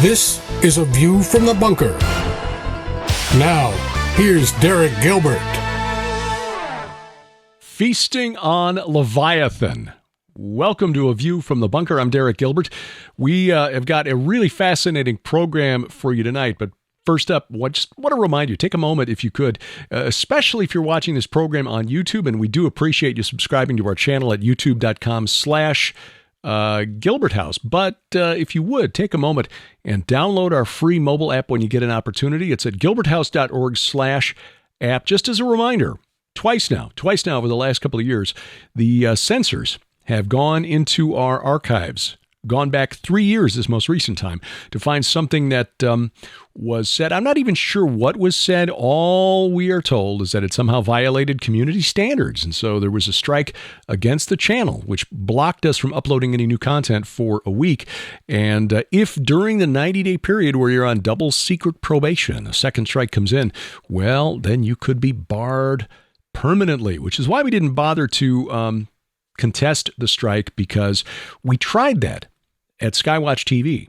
This is A View from the Bunker. Now, here's Derek Gilbert. Feasting on Leviathan. Welcome to A View from the Bunker. I'm Derek Gilbert. We have got a really fascinating program for you tonight, but first up, just want to remind you, take a moment if you could, especially if you're watching this program on YouTube, and we do appreciate you subscribing to our channel at youtube.com/Gilbert House. But if you would, take a moment and download our free mobile app when you get an opportunity. It's at gilberthouse.org/app. Just as a reminder, twice now over the last couple of years, the censors have gone into our archives, gone back 3 years this most recent time, to find something that was said. I'm not even sure what was said. All we are told is that it somehow violated community standards. And so there was a strike against the channel, which blocked us from uploading any new content for a week. And if during the 90-day period where you're on double secret probation, a second strike comes in, well, then you could be barred permanently, which is why we didn't bother to contest the strike, because we tried that at Skywatch TV.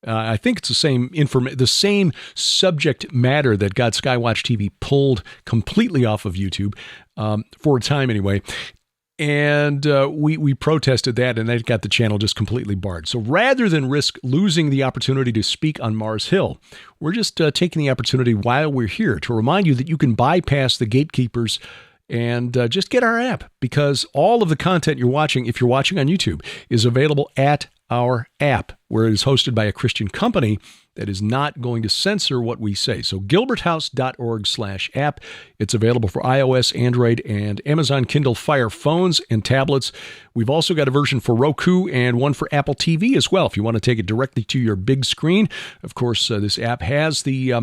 I think it's the same subject matter that got Skywatch TV pulled completely off of YouTube for a time anyway. And we protested that, and that got the channel just completely barred. So rather than risk losing the opportunity to speak on Mars Hill, we're just taking the opportunity while we're here to remind you that you can bypass the gatekeepers and just get our app, because all of the content you're watching, if you're watching on YouTube, is available at our app, where it is hosted by a Christian company that is not going to censor what we say. So gilberthouse.org/app. It's available for iOS, Android, and Amazon Kindle Fire phones and tablets. We've also got a version for Roku and one for Apple TV as well, if you want to take it directly to your big screen. Of course, this app has the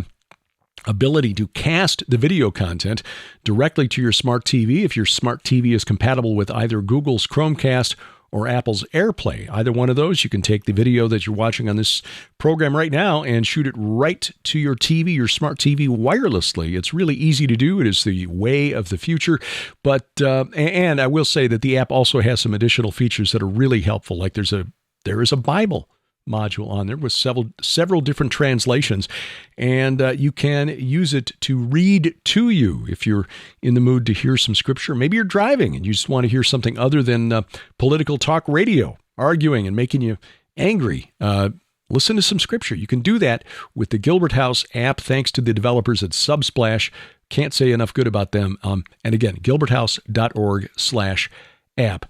ability to cast the video content directly to your smart TV if your smart TV is compatible with either Google's Chromecast or Apple's AirPlay. Either one of those, you can take the video that you're watching on this program right now and shoot it right to your TV, your smart TV, wirelessly. It's really easy to do. It is the way of the future. But and I will say that the app also has some additional features that are really helpful. Like there is a Bible module on there with several different translations, and you can use it to read to you if you're in the mood to hear some scripture. Maybe you're driving and you just want to hear something other than political talk radio, arguing and making you angry. Listen to some scripture. You can do that with the Gilbert House app, thanks to the developers at Subsplash. Can't say enough good about them. And again, gilberthouse.org/app.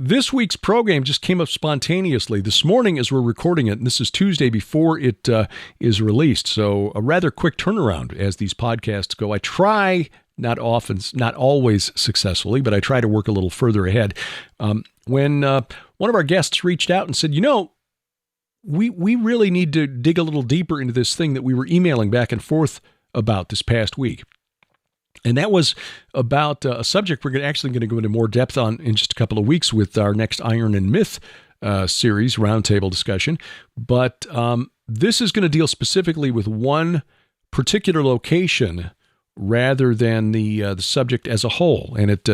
This week's program just came up spontaneously this morning as we're recording it, and this is Tuesday before it is released. So a rather quick turnaround as these podcasts go. I try, not always successfully, but I try to work a little further ahead. When one of our guests reached out and said, we really need to dig a little deeper into this thing that we were emailing back and forth about this past week. And that was about a subject we're actually going to go into more depth on in just a couple of weeks with our next Iron and Myth series roundtable discussion. But this is going to deal specifically with one particular location rather than the subject as a whole. And it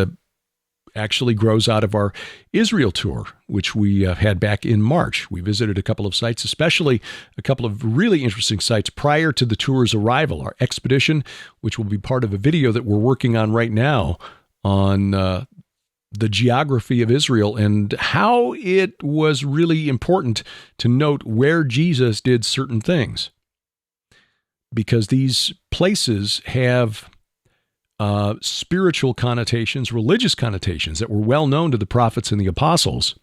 actually grows out of our Israel tour, which we had back in March. We visited a couple of sites, especially a couple of really interesting sites prior to the tour's arrival. Our expedition, which will be part of a video that we're working on right now on the geography of Israel and how it was really important to note where Jesus did certain things. Because these places have spiritual connotations, religious connotations that were well known to the prophets and the apostles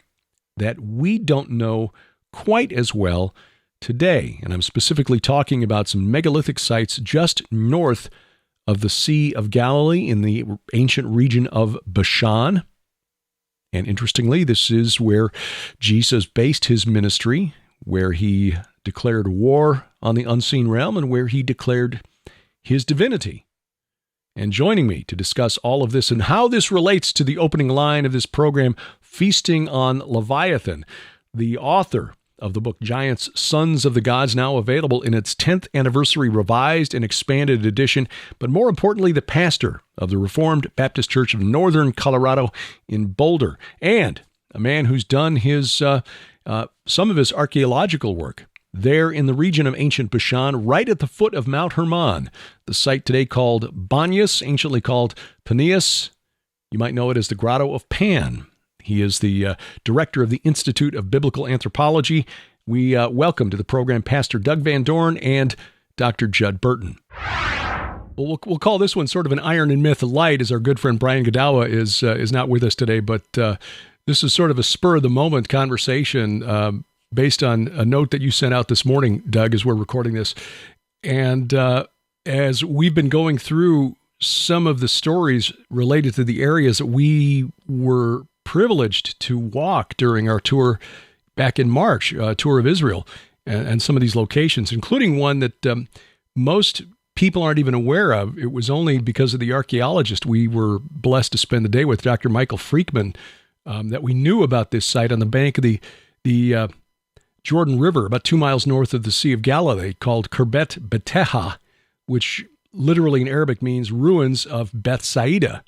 that we don't know quite as well today. And I'm specifically talking about some megalithic sites just north of the Sea of Galilee in the ancient region of Bashan. And interestingly, this is where Jesus based his ministry, where he declared war on the unseen realm and where he declared his divinity. And joining me to discuss all of this and how this relates to the opening line of this program, Feasting on Leviathan, the author of the book Giants, Sons of the Gods, now available in its 10th anniversary revised and expanded edition, but more importantly, the pastor of the Reformed Baptist Church of Northern Colorado in Boulder, and a man who's done his some of his archaeological work there in the region of ancient Bashan, right at the foot of Mount Hermon, the site today called Banyas, anciently called Paneas. You might know it as the Grotto of Pan. He is the director of the Institute of Biblical Anthropology. We welcome to the program Pastor Doug Van Dorn and Dr. Judd Burton. Well, we'll call this one sort of an Iron and Myth light, as our good friend Brian Godawa is not with us today, but this is sort of a spur-of-the-moment conversation based on a note that you sent out this morning, Doug, as we're recording this. And as we've been going through some of the stories related to the areas that we were privileged to walk during our tour back in March, tour of Israel, and some of these locations, including one that most people aren't even aware of. It was only because of the archaeologist we were blessed to spend the day with, Dr. Michael Freakman, that we knew about this site on the bank of the Jordan River, about 2 miles north of the Sea of Galilee, called Kerbet Beteha, which literally in Arabic means ruins of Bethsaida.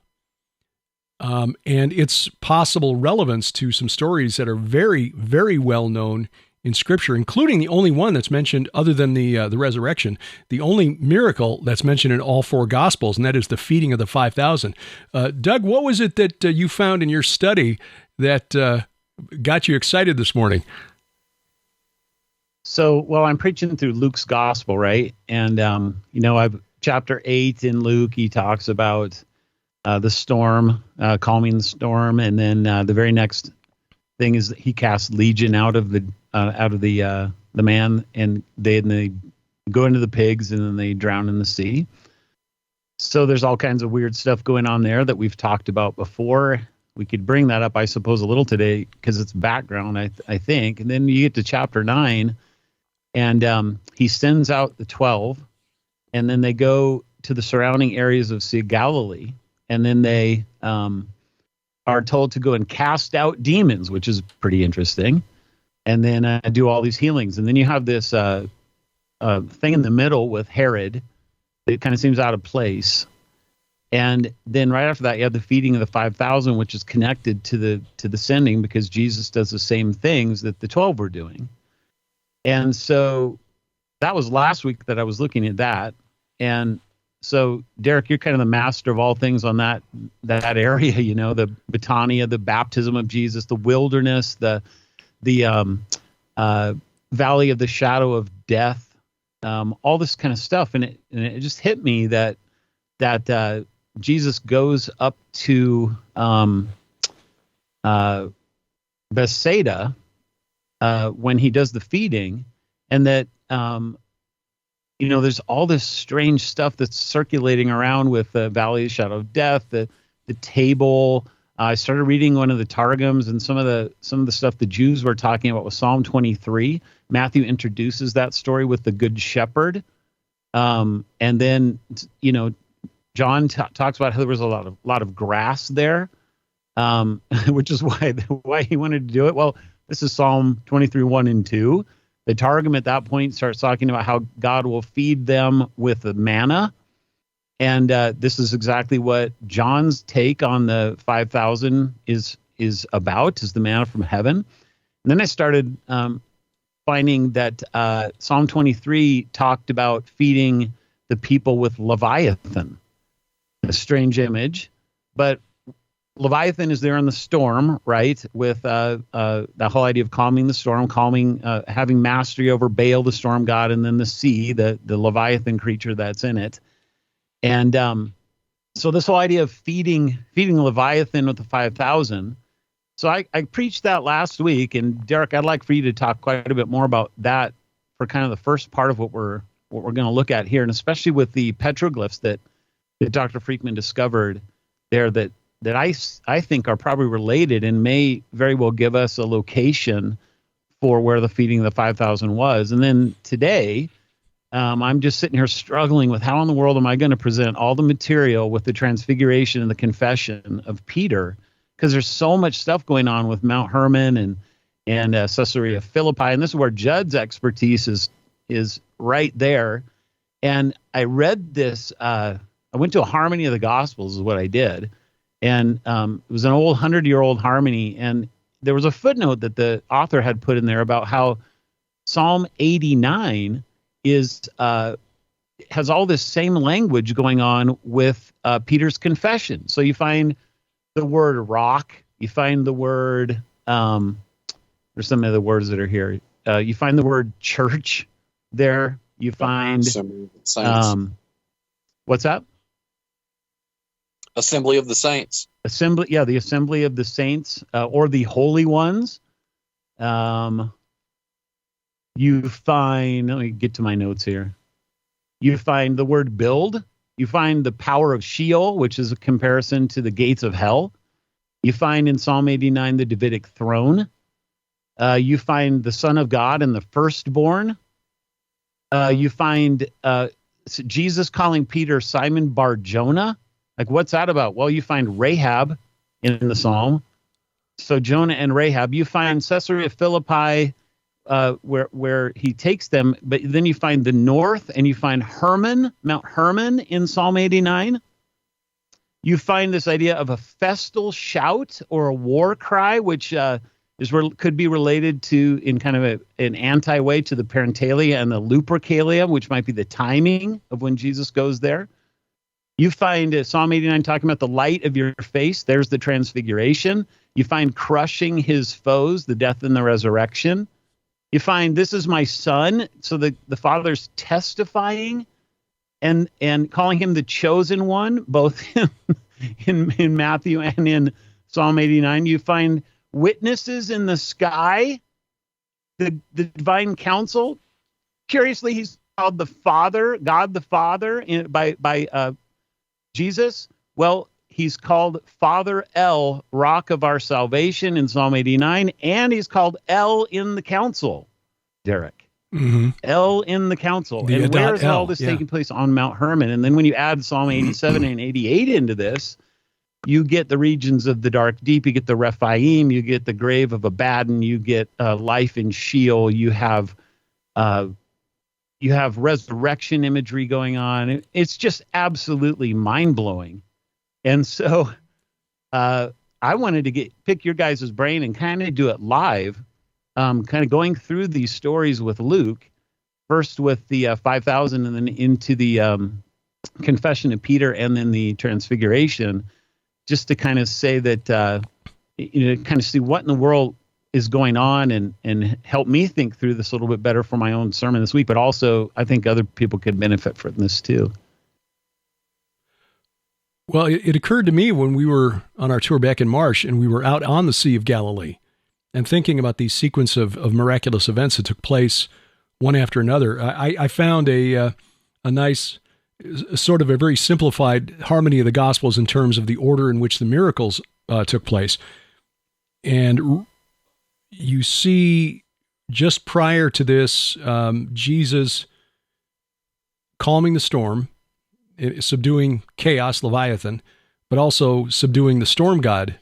And its possible relevance to some stories that are very, very well known in Scripture, including the only one that's mentioned other than the resurrection, the only miracle that's mentioned in all four Gospels, and that is the feeding of the 5,000. Doug, what was it that you found in your study that got you excited this morning? So, well, I'm preaching through Luke's Gospel, right? And, I've chapter 8 in Luke, he talks about the storm, calming the storm, and then the very next thing is that he casts legion out of the man, and they go into the pigs, and then they drown in the sea. So there's all kinds of weird stuff going on there that we've talked about before. We could bring that up, I suppose, a little today because it's background, I think. And then you get to chapter 9, and he sends out the 12, and then they go to the surrounding areas of Sea of Galilee, and then they are told to go and cast out demons, which is pretty interesting, and then do all these healings. And then you have this thing in the middle with Herod that kind of seems out of place. And then right after that, you have the feeding of the 5,000, which is connected to the sending, because Jesus does the same things that the 12 were doing. And so that was last week that I was looking at that. And so, Derek, you're kind of the master of all things on that area, the Betania, the baptism of Jesus, the wilderness, the valley of the shadow of death, all this kind of stuff. And it just hit me that Jesus goes up to Bethsaida when he does the feeding, and that there's all this strange stuff that's circulating around with the valley of the shadow of death, the table. I started reading one of the Targums, and some of the stuff the Jews were talking about with Psalm 23. Matthew introduces that story with the Good Shepherd, and then John talks about how there was a lot of grass there, which is why he wanted to do it. Well, this is Psalm 23, 1 and 2. The Targum at that point starts talking about how God will feed them with the manna. And this is exactly what John's take on the 5,000 is about, is the manna from heaven. And then I started finding that Psalm 23 talked about feeding the people with Leviathan, a strange image. But Leviathan is there in the storm, right? With the whole idea of calming the storm, having mastery over Bale, the storm god, and then the sea, the Leviathan creature that's in it. And so this whole idea of feeding Leviathan with the 5,000. So I preached that last week, and Derek, I'd like for you to talk quite a bit more about that for kind of the first part of what we're going to look at here, and especially with the petroglyphs that Dr. Freakman discovered there that I think are probably related and may very well give us a location for where the feeding of the 5,000 was. And then today, I'm just sitting here struggling with how in the world am I going to present all the material with the Transfiguration and the confession of Peter, because there's so much stuff going on with Mount Hermon and Caesarea Philippi, and this is where Judd's expertise is right there. And I read this. I went to a harmony of the Gospels, is what I did. And it was an old 100-year-old harmony, and there was a footnote that the author had put in there about how Psalm 89 is has all this same language going on with Peter's confession. So you find the word rock, you find the word, there's some of the words that are here. You find the word church there. You find, what's that? Assembly of the saints. Assembly, yeah, the assembly of the saints, or the holy ones. You find, let me get to my notes here. You find the word build. You find the power of Sheol, which is a comparison to the gates of hell. You find in Psalm 89 the Davidic throne. You find the Son of God and the firstborn. You find Jesus calling Peter Simon Bar-Jonah. Like, what's that about? Well, you find Rahab in the Psalm. So Jonah and Rahab. You find Caesarea Philippi, where he takes them, but then you find the north, and you find Mount Hermon in Psalm 89. You find this idea of a festal shout or a war cry, which could be related to, in kind of an anti-way, to the parentalia and the lupercalia, which might be the timing of when Jesus goes there. You find Psalm 89 talking about the light of your face. There's the transfiguration. You find crushing his foes, the death and the resurrection. You find this is my son. So the Father's testifying and calling him the chosen one, both in Matthew and in Psalm 89. You find witnesses in the sky, the divine council. Curiously, he's called the Father, God the Father, by Jesus. Well, he's called Father El, Rock of our salvation, in Psalm 89, and he's called El in the council, Derek. Mm-hmm. El in the council. And where is all this taking place? On Mount Hermon? And then when you add Psalm 87 and 88 into this, you get the regions of the dark deep, you get the Rephaim, you get the grave of Abaddon, you get life in Sheol, you have resurrection imagery going on. It's just absolutely mind-blowing. And so I wanted to pick your guys' brain and kind of do it live, kind of going through these stories with Luke, first with the 5,000 and then into the confession of Peter and then the transfiguration, just to kind of say that, kind of see what in the world is going on and help me think through this a little bit better for my own sermon this week. But also, I think other people could benefit from this too. Well, it occurred to me when we were on our tour back in March and we were out on the Sea of Galilee and thinking about these sequence of miraculous events that took place one after another. I found a nice, sort of a very simplified harmony of the Gospels in terms of the order in which the miracles took place. And you see just prior to this, Jesus calming the storm, subduing chaos, Leviathan, but also subduing the storm god,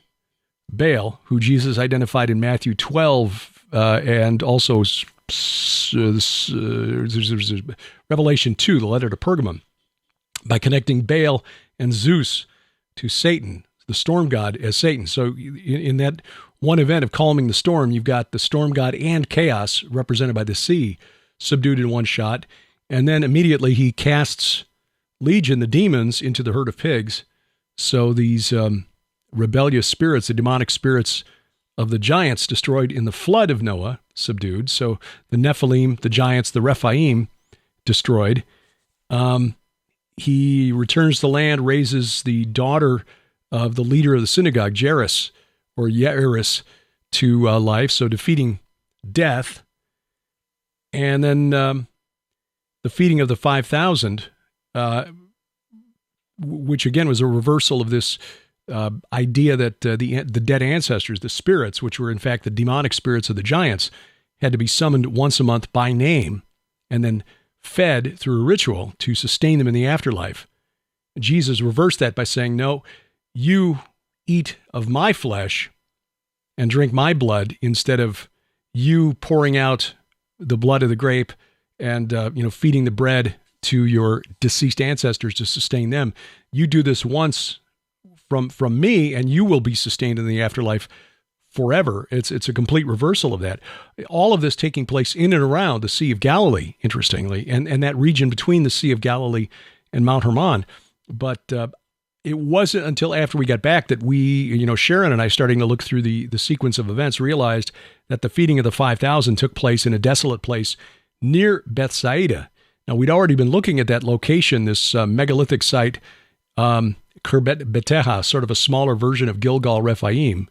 Bale, who Jesus identified in Matthew 12, and also Revelation 2, the letter to Pergamum, by connecting Bale and Zeus to Satan, the storm god, as Satan. So in that one event of calming the storm, you've got the storm god and chaos, represented by the sea, subdued in one shot, and then immediately he casts Legion, the demons, into the herd of pigs. So these rebellious spirits, the demonic spirits of the giants destroyed in the flood of Noah, subdued. So the Nephilim, the giants, the Rephaim, destroyed. He returns to land, raises the daughter of the leader of the synagogue, Jairus, to life, so defeating death. And then the feeding of the 5,000, which again was a reversal of this idea that the dead ancestors, the spirits, which were in fact the demonic spirits of the giants, had to be summoned once a month by name and then fed through a ritual to sustain them in the afterlife. Jesus reversed that by saying, no, you eat of my flesh and drink my blood instead of you pouring out the blood of the grape and feeding the bread to your deceased ancestors to sustain them. You do this once from me, and you will be sustained in the afterlife forever. It's a complete reversal of that. All of this taking place in and around the Sea of Galilee, interestingly, and that region between the Sea of Galilee and Mount Hermon. But it wasn't until after we got back that we, Sharon and I, starting to look through the sequence of events, realized that the feeding of the 5,000 took place in a desolate place near Bethsaida. Now, we'd already been looking at that location, this megalithic site, Khirbet Beteha, sort of a smaller version of Gilgal Rephaim,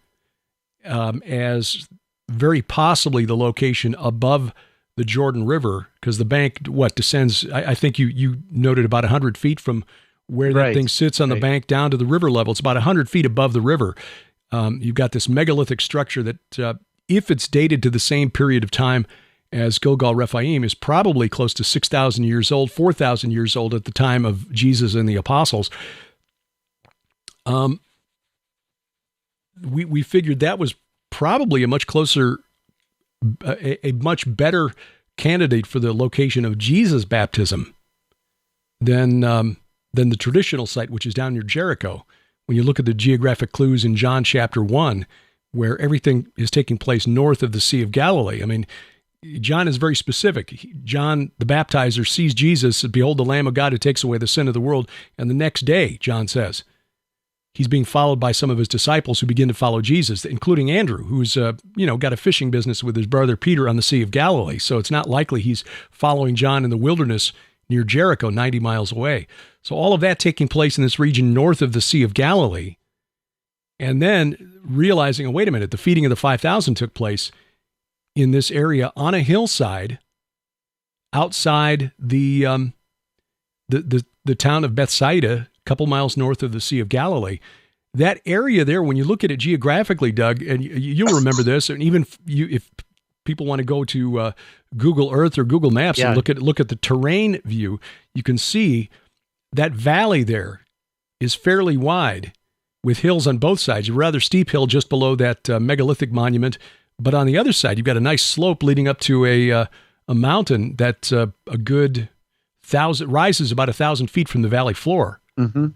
as very possibly the location above the Jordan River, because the bank, descends, I think you noted about 100 feet from where that thing sits on the bank down to the river level. It's about 100 feet above the river. You've got this megalithic structure that, if it's dated to the same period of time as Gilgal Rephaim, is probably close to 6,000 years old, 4,000 years old at the time of Jesus and the apostles. We figured that was probably a much closer, a much better candidate for the location of Jesus' baptism than the traditional site, which is down near Jericho. When you look at the geographic clues in John chapter 1, where everything is taking place north of the Sea of Galilee. I mean, John is very specific. John, the baptizer, sees Jesus, behold, the Lamb of God who takes away the sin of the world. And the next day, John says, he's being followed by some of his disciples who begin to follow Jesus, including Andrew, who's, got a fishing business with his brother Peter on the Sea of Galilee. So it's not likely he's following John in the wilderness near Jericho, 90 miles away. So all of that taking place in this region north of the Sea of Galilee. And then realizing, oh, wait a minute, the feeding of the 5,000 took place in this area on a hillside outside the town of Bethsaida, a couple miles north of the Sea of Galilee. That area there, when you look at it geographically, Doug, and you'll remember this, and even if people want to go to Google Earth or Google Maps and look at the terrain view, you can see that valley there is fairly wide with hills on both sides. A rather steep hill just below that megalithic monument. But on the other side, you've got a nice slope leading up to a mountain that's a good 1,000, rises about 1,000 feet from the valley floor. Mm-hmm.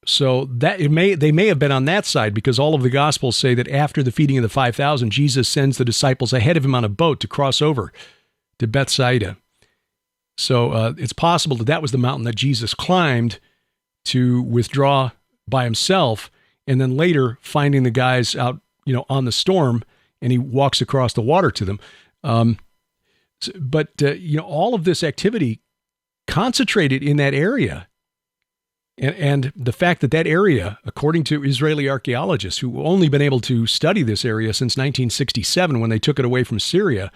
So that they may have been on that side, because all of the Gospels say that after the feeding of the 5,000, Jesus sends the disciples ahead of him on a boat to cross over to Bethsaida. So it's possible that was the mountain that Jesus climbed to withdraw by himself, and then later finding the guys out, on the storm, and he walks across the water to them. But all of this activity concentrated in that area. And the fact that area, according to Israeli archaeologists who only been able to study this area since 1967 when they took it away from Syria,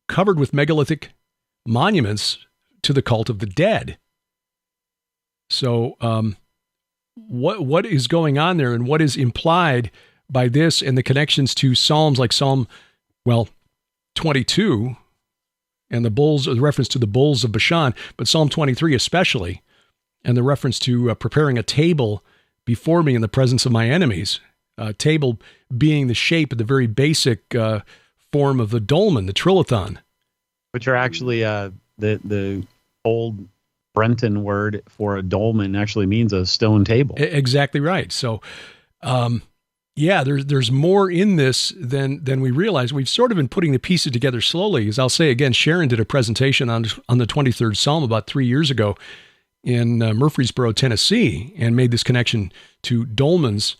covered with megalithic monuments to the cult of the dead. So what is going on there, and what is implied by this and the connections to Psalms like Psalm 22 and the reference to the bulls of Bashan, but Psalm 23 especially, and the reference to preparing a table before me in the presence of my enemies, table being the shape of the very basic form of the dolmen, the trilithon. Which are actually the old Brenton word for a dolmen actually means a stone table. Exactly right. So, there's more in this than we realize. We've sort of been putting the pieces together slowly. As I'll say again, Sharon did a presentation on the 23rd Psalm about 3 years ago in Murfreesboro, Tennessee, and made this connection to dolmens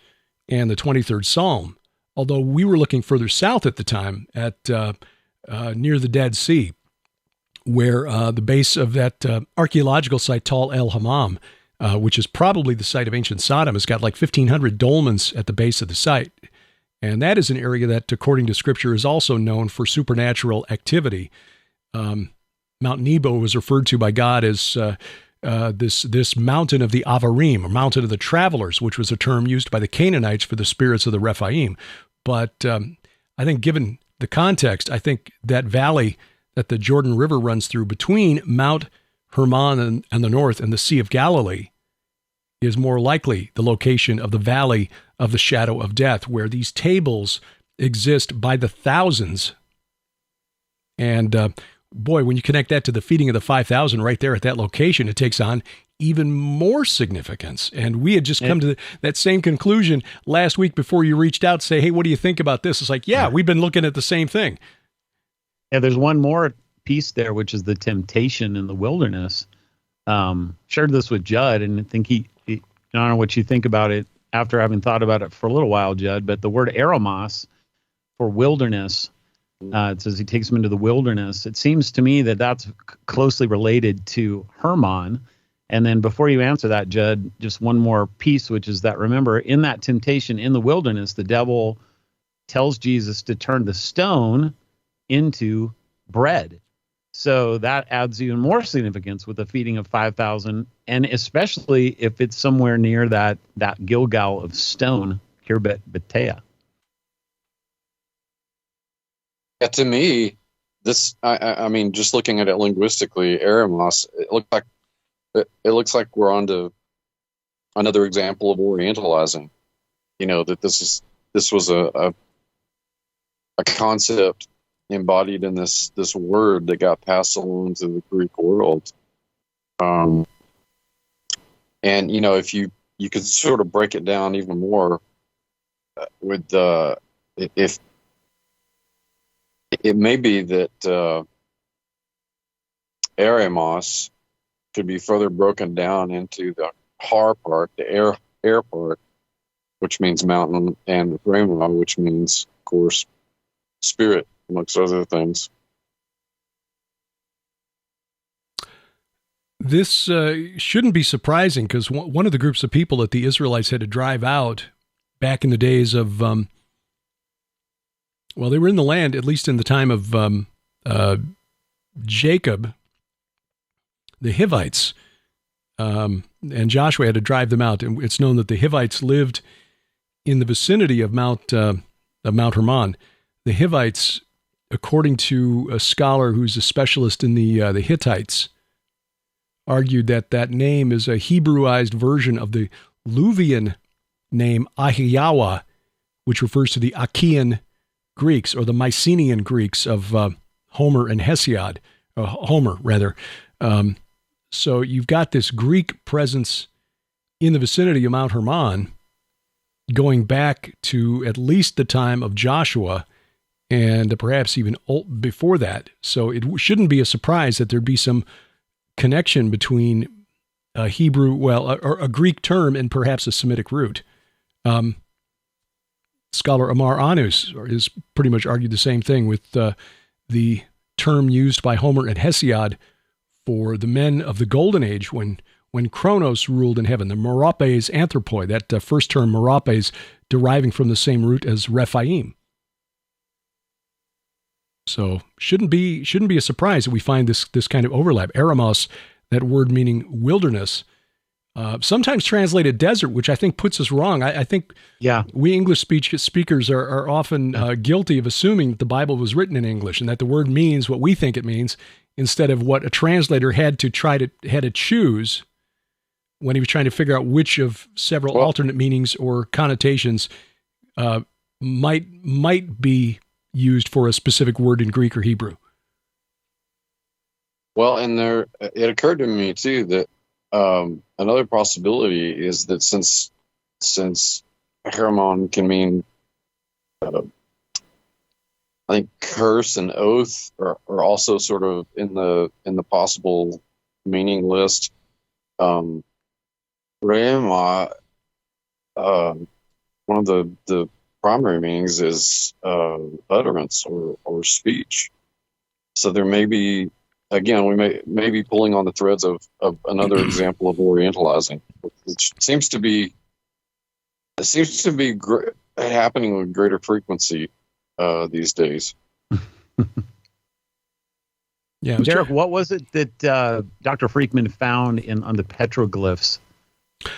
and the 23rd Psalm. Although we were looking further south at the time at near the Dead Sea, where the base of that archaeological site, Tal El Hammam, which is probably the site of ancient Sodom, has got like 1,500 dolmens at the base of the site. And that is an area that, according to Scripture, is also known for supernatural activity. Mount Nebo was referred to by God as this mountain of the Avarim, or mountain of the travelers, which was a term used by the Canaanites for the spirits of the Rephaim. But I think given the context, I think that valley that the Jordan River runs through between Mount Hermon and the north and the Sea of Galilee is more likely the location of the valley of the shadow of death, where these tables exist by the thousands. And boy, when you connect that to the feeding of the 5,000 right there at that location, it takes on even more significance. And we had just come to that same conclusion last week before you reached out to say, hey, what do you think about this? It's like, yeah, we've been looking at the same thing. Yeah, there's one more piece there, which is the temptation in the wilderness. Shared this with Judd, and I think I don't know what you think about it after having thought about it for a little while, Judd, but the word eremos for wilderness, it says he takes him into the wilderness. It seems to me that that's closely related to Hermon. And then before you answer that, Judd, just one more piece, which is that, remember, in that temptation in the wilderness, the devil tells Jesus to turn the stone into bread. So that adds even more significance with the feeding of 5,000, and especially if it's somewhere near that Gilgal of stone, Bethsaida. Yeah, to me, this, I mean, just looking at it linguistically, eremos, it looks like we're on to another example of Orientalizing. That this was a concept embodied in this word that got passed along to the Greek world. And if you could sort of break it down even more with if it may be that eremos could be further broken down into the har part, the air part, which means mountain, and rhema, which means, of course, spirit, amongst other things. This shouldn't be surprising, because one of the groups of people that the Israelites had to drive out back in the days of, they were in the land, at least in the time of Jacob, the Hivites, and Joshua had to drive them out. And it's known that the Hivites lived in the vicinity of Mount Hermon. The Hivites, according to a scholar who's a specialist in the Hittites, argued that name is a Hebrewized version of the Luvian name Ahiyawa, which refers to the Achaean Greeks, or the Mycenaean Greeks of Homer and Hesiod, Homer rather. So you've got this Greek presence in the vicinity of Mount Hermon going back to at least the time of Joshua, and perhaps even before that. So it shouldn't be a surprise that there'd be some connection between a Hebrew, or a Greek term, and perhaps a Semitic root. Scholar Amar Anus has pretty much argued the same thing with the term used by Homer and Hesiod for the men of the Golden Age when Kronos ruled in heaven, the Meropes Anthropoi, that first term Meropes deriving from the same root as Rephaim. So shouldn't be a surprise that we find this kind of overlap. Eremos, that word meaning wilderness, sometimes translated desert, which I think puts us wrong. I think we English speakers are often guilty of assuming that the Bible was written in English and that the word means what we think it means, instead of what a translator had to choose when he was trying to figure out which of several alternate meanings or connotations might be used for a specific word in Greek or Hebrew. Well, and it occurred to me too that another possibility is that since Hermon can mean, I think curse and oath are also sort of in the possible meaning list. Rhema, one of the primary meanings is utterance or speech. So there may be, again, we may be pulling on the threads of another example of Orientalizing, which seems to be happening with greater frequency these days. Yeah, Derek, what was it that Dr. Freakman found on the petroglyphs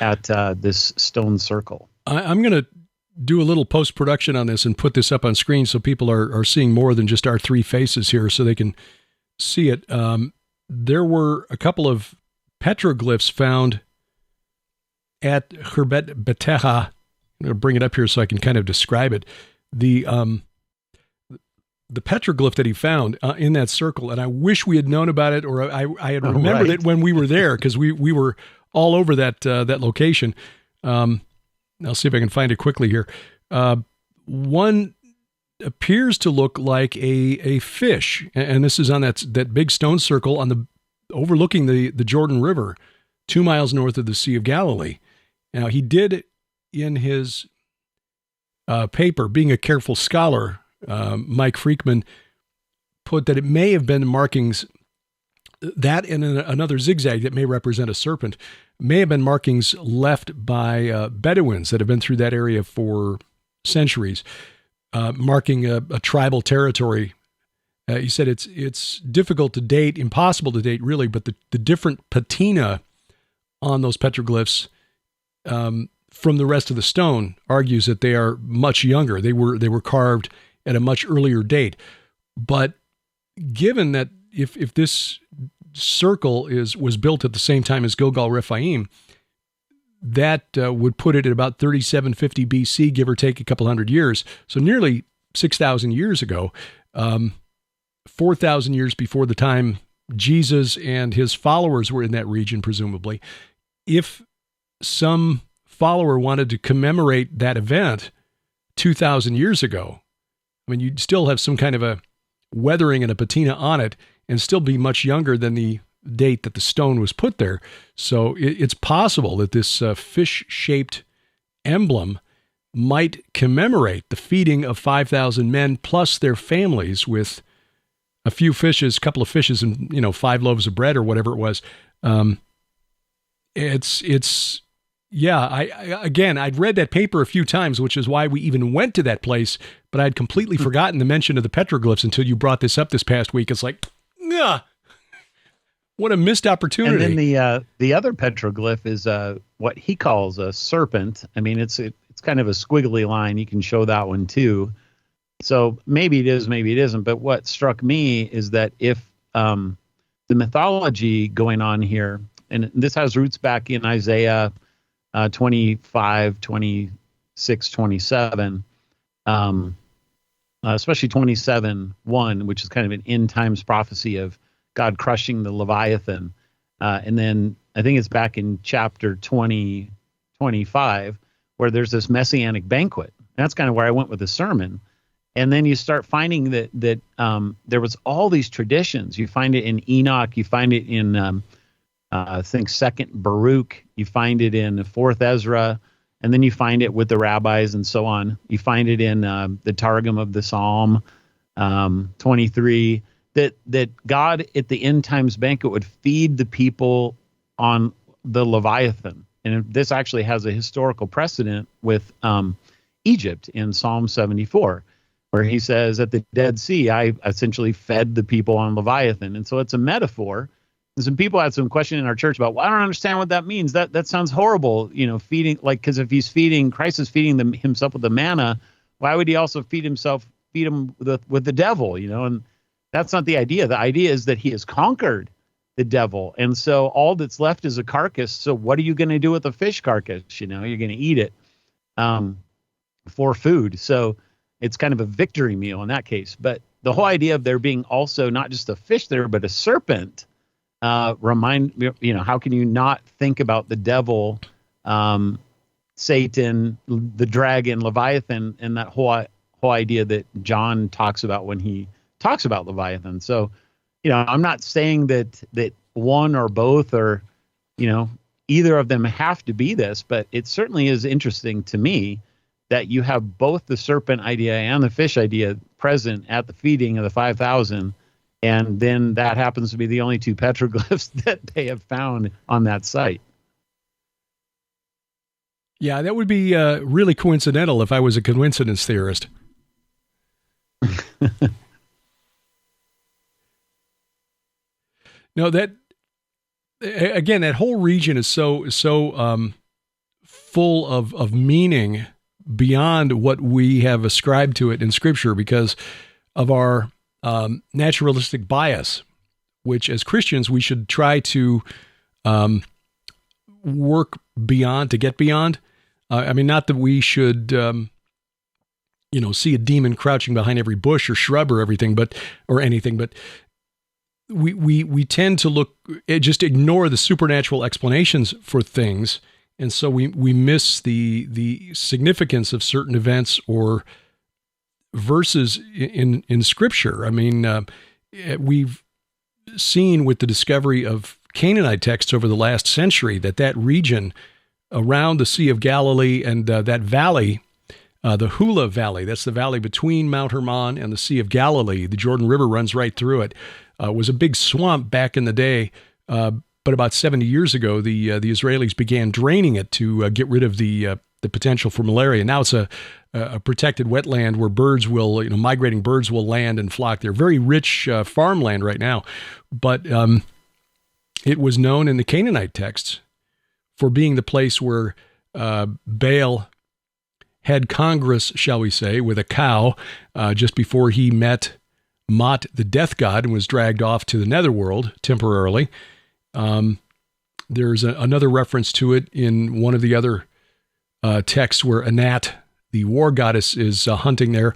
at this stone circle? I'm going to do a little post-production on this and put this up on screen so people are seeing more than just our three faces here, so they can see it. There were a couple of petroglyphs found at Bethsaida. I'm going to bring it up here so I can kind of describe it. The petroglyph that he found in that circle, and I wish we had known about it, or I had remembered it when we were there, because we were all over that location. I'll see if I can find it quickly here. One appears to look like a fish, and this is on that big stone circle overlooking the Jordan River, 2 miles north of the Sea of Galilee. Now, he did in his paper, being a careful scholar, Mike Freakman put that it may have been markings, that and another zigzag that may represent a serpent, may have been markings left by Bedouins that have been through that area for centuries, marking a tribal territory. He said it's difficult to date, impossible to date really, but the different patina on those petroglyphs from the rest of the stone argues that they are much younger. They were carved at a much earlier date. But given that if this circle was built at the same time as Gilgal Rephaim, that would put it at about 3750 BC, give or take a couple hundred years. So nearly 6,000 years ago, 4,000 years before the time Jesus and his followers were in that region, presumably. If some follower wanted to commemorate that event 2,000 years ago, I mean, you'd still have some kind of a weathering and a patina on it and still be much younger than the date that the stone was put there. So it's possible that this fish-shaped emblem might commemorate the feeding of 5,000 men plus their families with a few fishes, a couple of fishes, and 5 loaves of bread or whatever it was. I'd read that paper a few times, which is why we even went to that place, but I'd completely forgotten the mention of the petroglyphs until you brought this up this past week. It's like, what a missed opportunity. And then the other petroglyph is what he calls a serpent. I mean, it's kind of a squiggly line. You can show that one too. So maybe it is, maybe it isn't. But what struck me is that if the mythology going on here, and this has roots back in Isaiah 25, 26, 27, especially 27:1, which is kind of an end times prophecy of God crushing the Leviathan. And then I think it's back in chapter 20, 25, where there's this messianic banquet. And that's kind of where I went with the sermon. And then you start finding that there was all these traditions. You find it in Enoch. You find it in, I think, 2nd Baruch. You find it in 4th Ezra. And then you find it with the rabbis and so on. You find it in the Targum of the Psalm 23, that God at the end times banquet would feed the people on the Leviathan. And this actually has a historical precedent with Egypt in Psalm 74. Where he says, at the Dead Sea, I essentially fed the people on Leviathan. And so it's a metaphor. And some people had some question in our church about, well, I don't understand what that means. That sounds horrible, feeding, because if Christ is feeding himself with the manna, why would he also feed him with the devil, And that's not the idea. The idea is that he has conquered the devil. And so all that's left is a carcass. So what are you going to do with the fish carcass? You're going to eat it for food. So it's kind of a victory meal in that case. But the whole idea of there being also not just a fish there, but a serpent, how can you not think about the devil, Satan, the dragon, Leviathan, and that whole idea that John talks about when he talks about Leviathan. So, I'm not saying that one or both or, either of them have to be this, but it certainly is interesting to me that you have both the serpent idea and the fish idea present at the feeding of the 5,000, and then that happens to be the only 2 petroglyphs that they have found on that site. Yeah, that would be really coincidental if I was a coincidence theorist. No, that whole region is so full of meaning beyond what we have ascribed to it in Scripture because of our naturalistic bias, which as Christians we should try to work beyond, to get beyond. Not that we should, see a demon crouching behind every bush or shrub or anything, but we tend to just ignore the supernatural explanations for things, and so we miss the significance of certain events or verses in Scripture. I mean, we've seen with the discovery of Canaanite texts over the last century that region around the Sea of Galilee and that valley, the Hula Valley, that's the valley between Mount Hermon and the Sea of Galilee, the Jordan River runs right through it, was a big swamp back in the day, but about 70 years ago, the Israelis began draining it to get rid of the potential for malaria. Now it's a protected wetland where birds will, migrating birds will land and flock there. Very rich farmland right now, but it was known in the Canaanite texts for being the place where Bale had Congress, shall we say, with a cow just before he met Mot, the death god, and was dragged off to the netherworld temporarily. There's another reference to it in one of the other texts where Anat, the war goddess, is hunting there.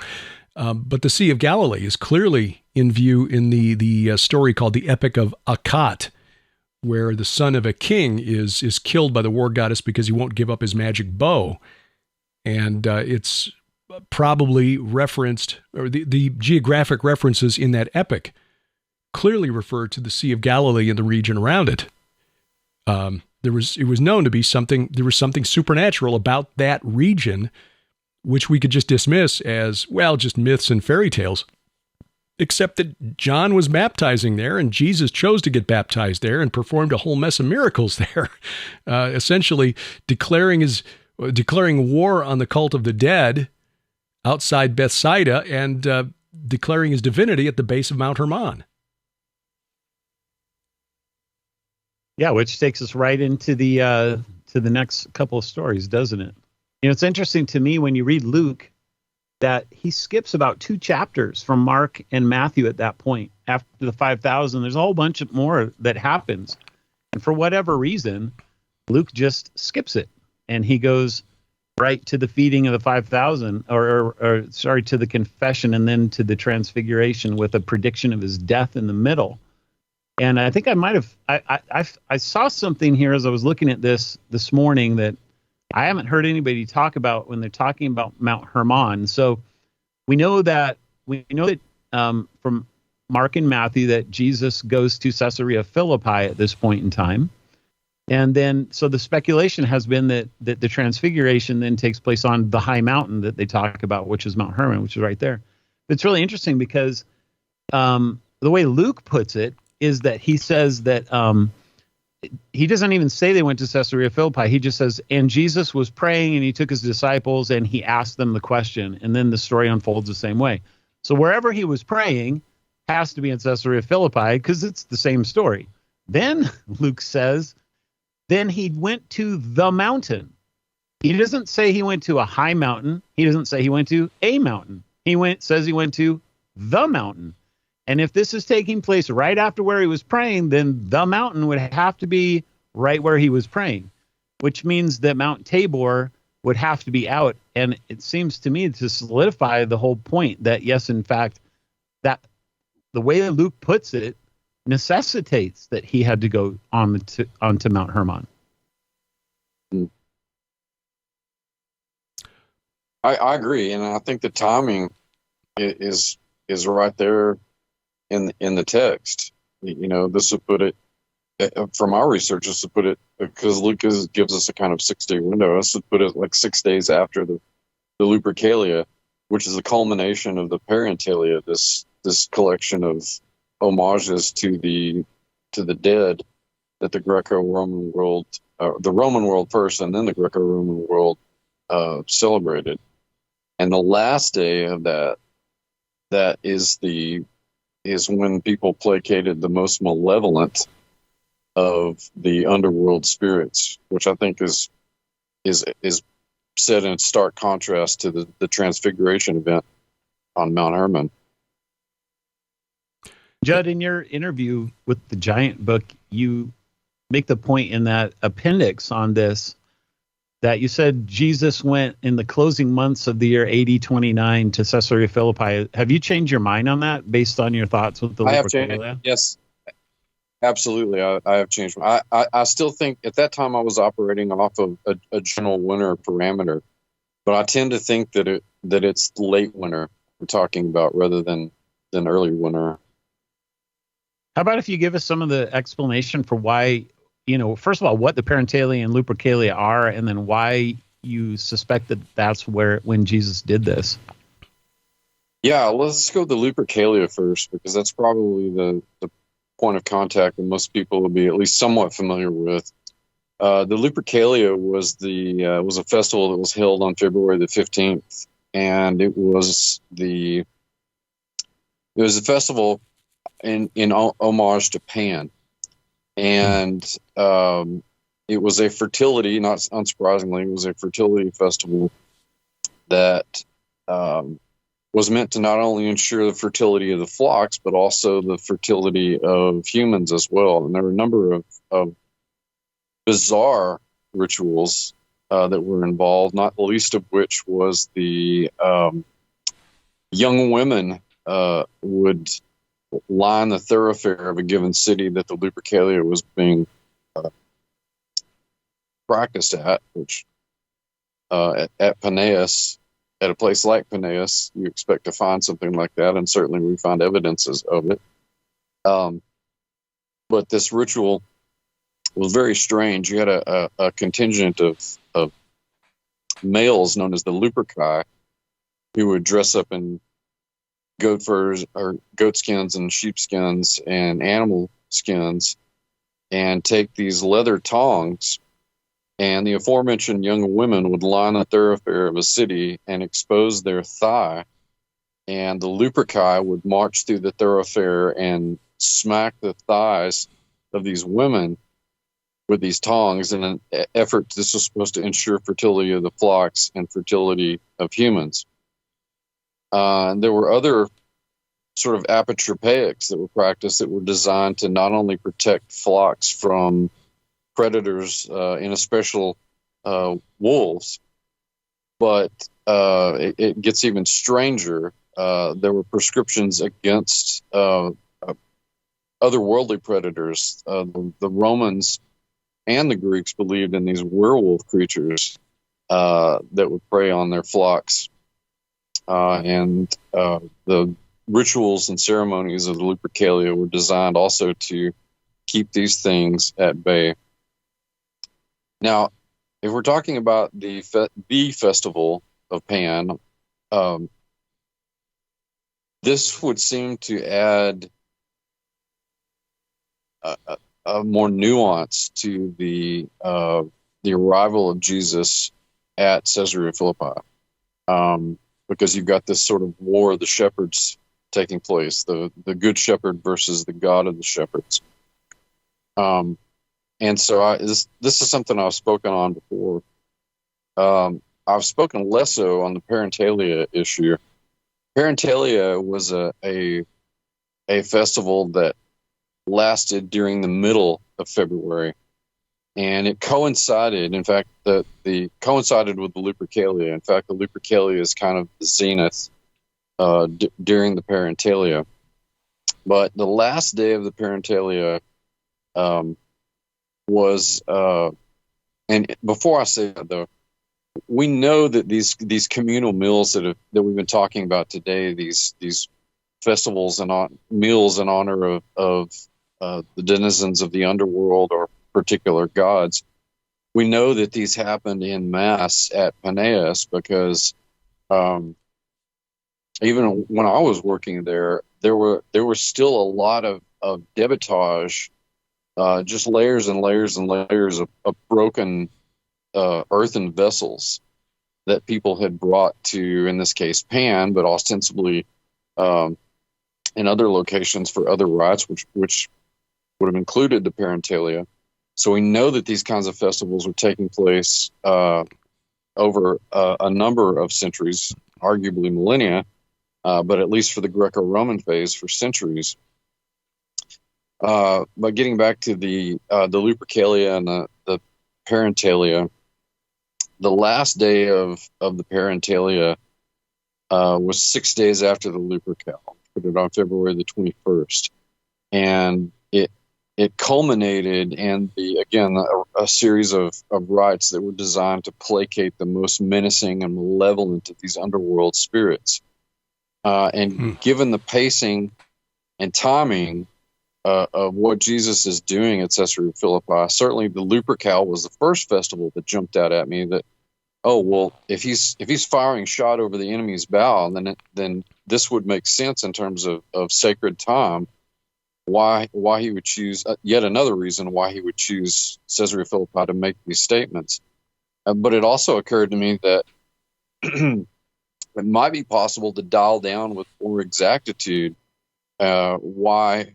But the Sea of Galilee is clearly in view in the story called the Epic of Akkad, where the son of a king is killed by the war goddess because he won't give up his magic bow. And it's probably referenced, or the geographic references in that epic clearly refer to the Sea of Galilee and the region around it. It was known to be there was something supernatural about that region, which we could just dismiss as, well, just myths and fairy tales, except that John was baptizing there and Jesus chose to get baptized there and performed a whole mess of miracles there, essentially declaring war on the cult of the dead outside Bethsaida and declaring his divinity at the base of Mount Hermon. Yeah, which takes us right into the next couple of stories, doesn't it? It's interesting to me when you read Luke that he skips about 2 chapters from Mark and Matthew at that point. After the 5,000, there's a whole bunch of more that happens. And for whatever reason, Luke just skips it. And he goes right to the feeding of the 5,000, or to the confession and then to the transfiguration with a prediction of his death in the middle. And I think I might have, I saw something here as I was looking at this morning that I haven't heard anybody talk about when they're talking about Mount Hermon. So we know that from Mark and Matthew that Jesus goes to Caesarea Philippi at this point in time. And then, so the speculation has been that the transfiguration then takes place on the high mountain that they talk about, which is Mount Hermon, which is right there. It's really interesting because the way Luke puts it is that he says that he doesn't even say they went to Caesarea Philippi. He just says, and Jesus was praying and he took his disciples and he asked them the question. And then the story unfolds the same way. So wherever he was praying has to be in Caesarea Philippi because it's the same story. Then Luke says, then he went to the mountain. He doesn't say he went to a high mountain. He doesn't say he went to a mountain. Says he went to the mountain. And if this is taking place right after where he was praying, then the mountain would have to be right where he was praying, which means that Mount Tabor would have to be out. And it seems to me to solidify the whole point that, yes, in fact, that the way that Luke puts it necessitates that he had to go onto Mount Hermon. I agree. And I think the timing is right there in the text. This would put it, from our research, this would put it, because Luke gives us a kind of 6-day window, this would put it like 6 days after the Lupercalia, which is the culmination of the Parentalia, this collection of homages to the dead that the Greco-Roman world, the Roman world first, and then the Greco-Roman world celebrated. And the last day of that is when people placated the most malevolent of the underworld spirits, which I think is set in stark contrast to the Transfiguration event on Mount Hermon. Judd, in your interview with the Giant Book, you make the point in that appendix on this that you said Jesus went in the closing months of the year AD 29 to Caesarea Philippi. Have you changed your mind on that based on your thoughts with the Lupercalia? Yes, Absolutely, I have changed. I still think at that time I was operating off of a general winter parameter, but I tend to think that it's late winter we're talking about rather than early winter. How about if you give us some of the explanation for why, first of all, what the Parentalia and Lupercalia are, and then why you suspect that that's when Jesus did this? Yeah, let's go the Lupercalia first, because that's probably the point of contact that most people will be at least somewhat familiar with. The Lupercalia was was a festival that was held on February the 15th, and it was a festival in homage to Pan, and it was a fertility, not unsurprisingly, it was a fertility festival that was meant to not only ensure the fertility of the flocks, but also the fertility of humans as well. And there were a number of bizarre rituals that were involved, not the least of which was the young women would line the thoroughfare of a given city that the Lupercalia was being practiced at, which at Paneas, at a place like Paneas, you expect to find something like that, and certainly we find evidences of it. But this ritual was very strange. You had a contingent of males known as the Luperci who would dress up in goat furs or goat skins and sheep skins and animal skins and take these leather tongs, and the aforementioned young women would line the thoroughfare of a city and expose their thigh, and the Luperci would march through the thoroughfare and smack the thighs of these women with these tongs in an effort. This was supposed to ensure fertility of the flocks and fertility of humans. And there were other sort of apotropaics that were practiced that were designed to not only protect flocks from predators, in especial wolves, but it gets even stranger. There were prescriptions against otherworldly predators. The Romans and the Greeks believed in these werewolf creatures that would prey on their flocks. And the rituals and ceremonies of the Lupercalia were designed also to keep these things at bay. Now, if we're talking about the festival of Pan, this would seem to add a more nuance to the arrival of Jesus at Caesarea Philippi, because you've got this sort of war of the shepherds taking place, the good shepherd versus the God of the shepherds. And so this is something I've spoken on before. I've spoken less so on the Parentalia issue. Parentalia was a festival that lasted during the middle of February, and it coincided. In fact, coincided with the Lupercalia. In fact, the Lupercalia is kind of the zenith during the Parentalia. But the last day of the Parentalia was, and before I say that though, we know that these communal meals that we've been talking about today, these festivals and meals in honor of the denizens of the underworld or particular gods, we know that these happened in mass at Paneas because even when I was working there were still a lot of debitage, just layers and layers and layers of broken earthen vessels that people had brought to, in this case, Pan, but ostensibly in other locations for other rites, which would have included the Parentalia. So we know that these kinds of festivals were taking place over a number of centuries, arguably millennia, but at least for the Greco-Roman phase, for centuries. But getting back to the Lupercalia and the Parentalia, the last day of the Parentalia was 6 days after the Lupercal. Put it on February the 21st, and it culminated in a series of rites that were designed to placate the most menacing and malevolent of these underworld spirits. Given the pacing and timing of what Jesus is doing at Caesarea Philippi, certainly the Lupercal was the first festival that jumped out at me. That, oh well, if he's firing shot over the enemy's bow, then this would make sense in terms of sacred time. Why he would choose yet another reason why he would choose Caesarea Philippi to make these statements. But it also occurred to me that it might be possible to dial down with more exactitude why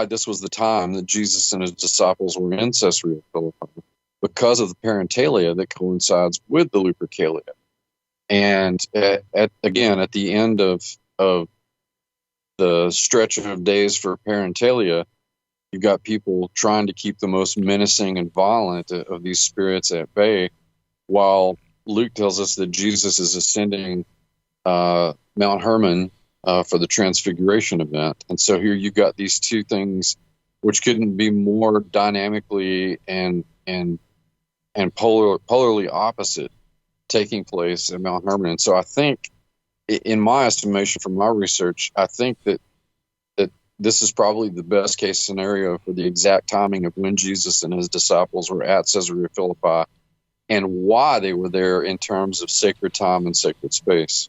this was the time that Jesus and his disciples were in Caesarea Philippi, because of the parentalia that coincides with the Lupercalia. And at the end of the stretch of days for parentalia, you've got people trying to keep the most menacing and violent of these spirits at bay, while Luke tells us that Jesus is ascending Mount Hermon for the Transfiguration event. And so here you've got these two things which couldn't be more dynamically and polarly opposite taking place at Mount Hermon. And so I think, in my estimation from my research, I think that this is probably the best case scenario for the exact timing of when Jesus and his disciples were at Caesarea Philippi and why they were there in terms of sacred time and sacred space.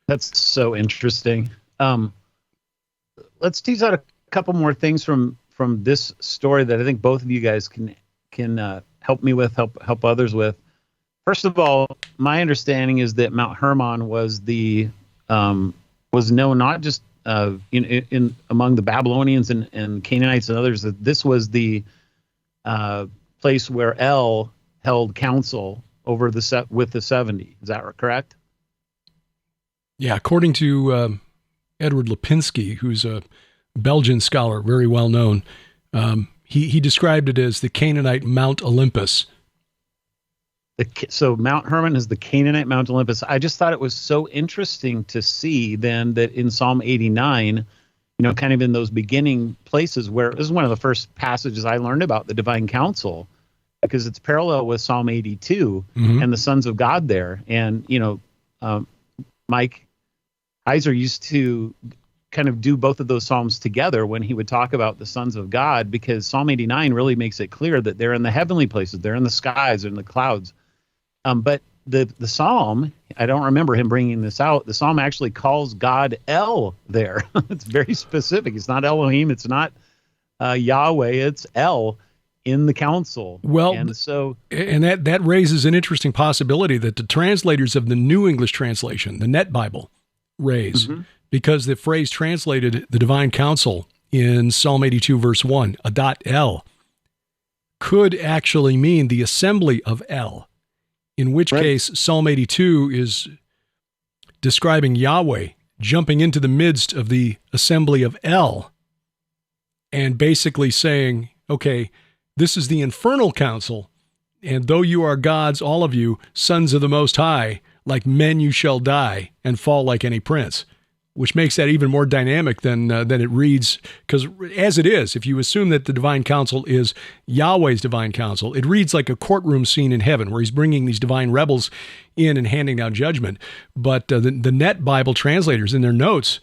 That's so interesting. Let's tease out a couple more things from this story that I think both of you guys can help me with, help others with. First of all, my understanding is that Mount Hermon was was known not just in among the Babylonians and Canaanites and others, that this was the place where El held council over with the 70. Is that correct? Yeah, according to Edward Lipinski, who's a Belgian scholar, very well known, he described it as the Canaanite Mount Olympus. So Mount Hermon is the Canaanite Mount Olympus. I just thought it was so interesting to see then that in Psalm 89, kind of in those beginning places where this is one of the first passages I learned about the divine council, because it's parallel with Psalm 82 and the sons of God there. And, Mike Heiser used to kind of do both of those Psalms together when he would talk about the sons of God, because Psalm 89 really makes it clear that they're in the heavenly places, they're in the skies, they're in the clouds. But the Psalm, I don't remember him bringing this out, the Psalm actually calls God El there. It's very specific. It's not Elohim, it's not Yahweh, it's El in the council. Well, and that raises an interesting possibility that the translators of the New English Translation, the Net Bible, raise, because the phrase translated the divine council in Psalm 82 verse 1, El, could actually mean the assembly of El, in which case Psalm 82 is describing Yahweh jumping into the midst of the assembly of El and basically saying, okay, this is the infernal council, and though you are gods, all of you, sons of the Most High, like men you shall die and fall like any prince, which makes that even more dynamic than it reads. Because as it is, if you assume that the divine council is Yahweh's divine council, it reads like a courtroom scene in heaven where he's bringing these divine rebels in and handing down judgment. But the Net Bible translators in their notes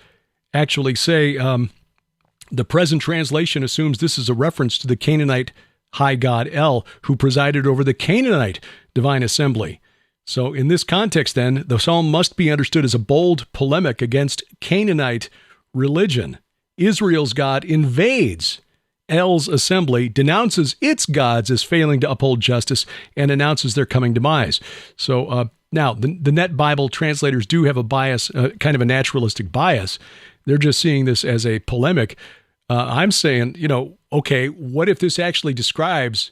actually say the present translation assumes this is a reference to the Canaanite high god El, who presided over the Canaanite divine assembly. So in this context, then, the psalm must be understood as a bold polemic against Canaanite religion. Israel's God invades El's assembly, denounces its gods as failing to uphold justice, and announces their coming demise. So now, the Net Bible translators do have a bias, kind of a naturalistic bias. They're just seeing this as a polemic. I'm saying, okay, what if this actually describes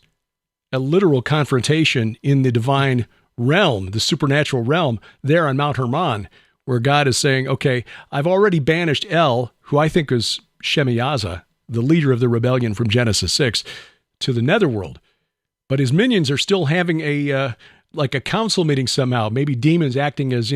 a literal confrontation in the divine realm, the supernatural realm there on Mount Hermon, where God is saying, okay, I've already banished El, who I think is Shemiyaza, the leader of the rebellion from Genesis 6, to the netherworld. But his minions are still having a council meeting somehow, maybe demons acting as,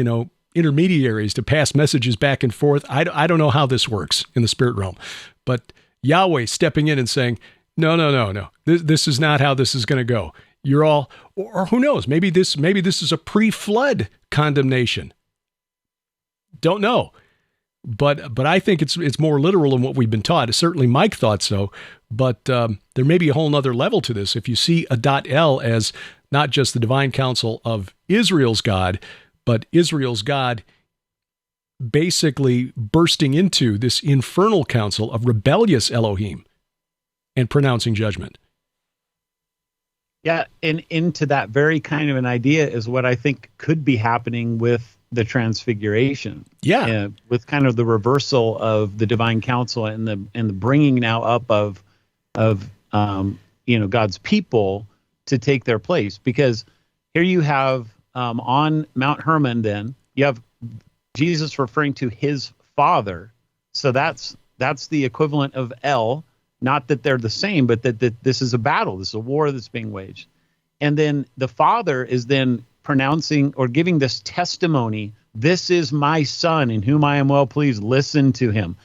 intermediaries to pass messages back and forth. I don't know how this works in the spirit realm, but Yahweh stepping in and saying, no. This is not how this is going to go. You're all, or who knows, maybe this is a pre-flood condemnation. Don't know. But I think it's more literal than what we've been taught. Certainly Mike thought so, but there may be a whole nother level to this. If you see a .L as not just the divine counsel of Israel's God, but Israel's God basically bursting into this infernal council of rebellious Elohim and pronouncing judgment. Yeah, and into that very kind of an idea is what I think could be happening with the Transfiguration. Yeah, with kind of the reversal of the divine counsel and the bringing now up of God's people to take their place. Because here you have on Mount Hermon, then you have Jesus referring to his Father. So that's the equivalent of El. Not that they're the same, but that this is a battle. This is a war that's being waged. And then the Father is then pronouncing or giving this testimony, this is my Son in whom I am well pleased. Listen to him.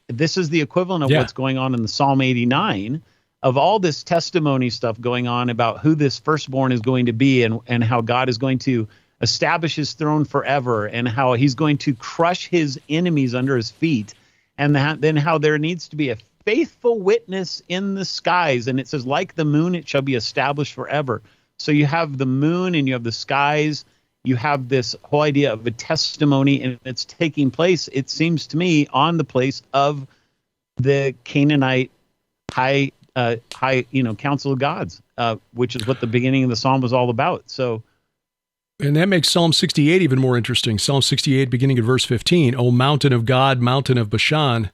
This is the equivalent of what's going on in the Psalm 89 of all this testimony stuff going on about who this firstborn is going to be and how God is going to establish his throne forever and how he's going to crush his enemies under his feet. And then how there needs to be a faithful witness in the skies. And it says, like the moon, it shall be established forever. So you have the moon and you have the skies. You have this whole idea of a testimony, and it's taking place, it seems to me, on the place of the Canaanite high council of gods, which is what the beginning of the psalm was all about. So, and that makes Psalm 68 even more interesting. Psalm 68, beginning at verse 15, O mountain of God, mountain of Bashan.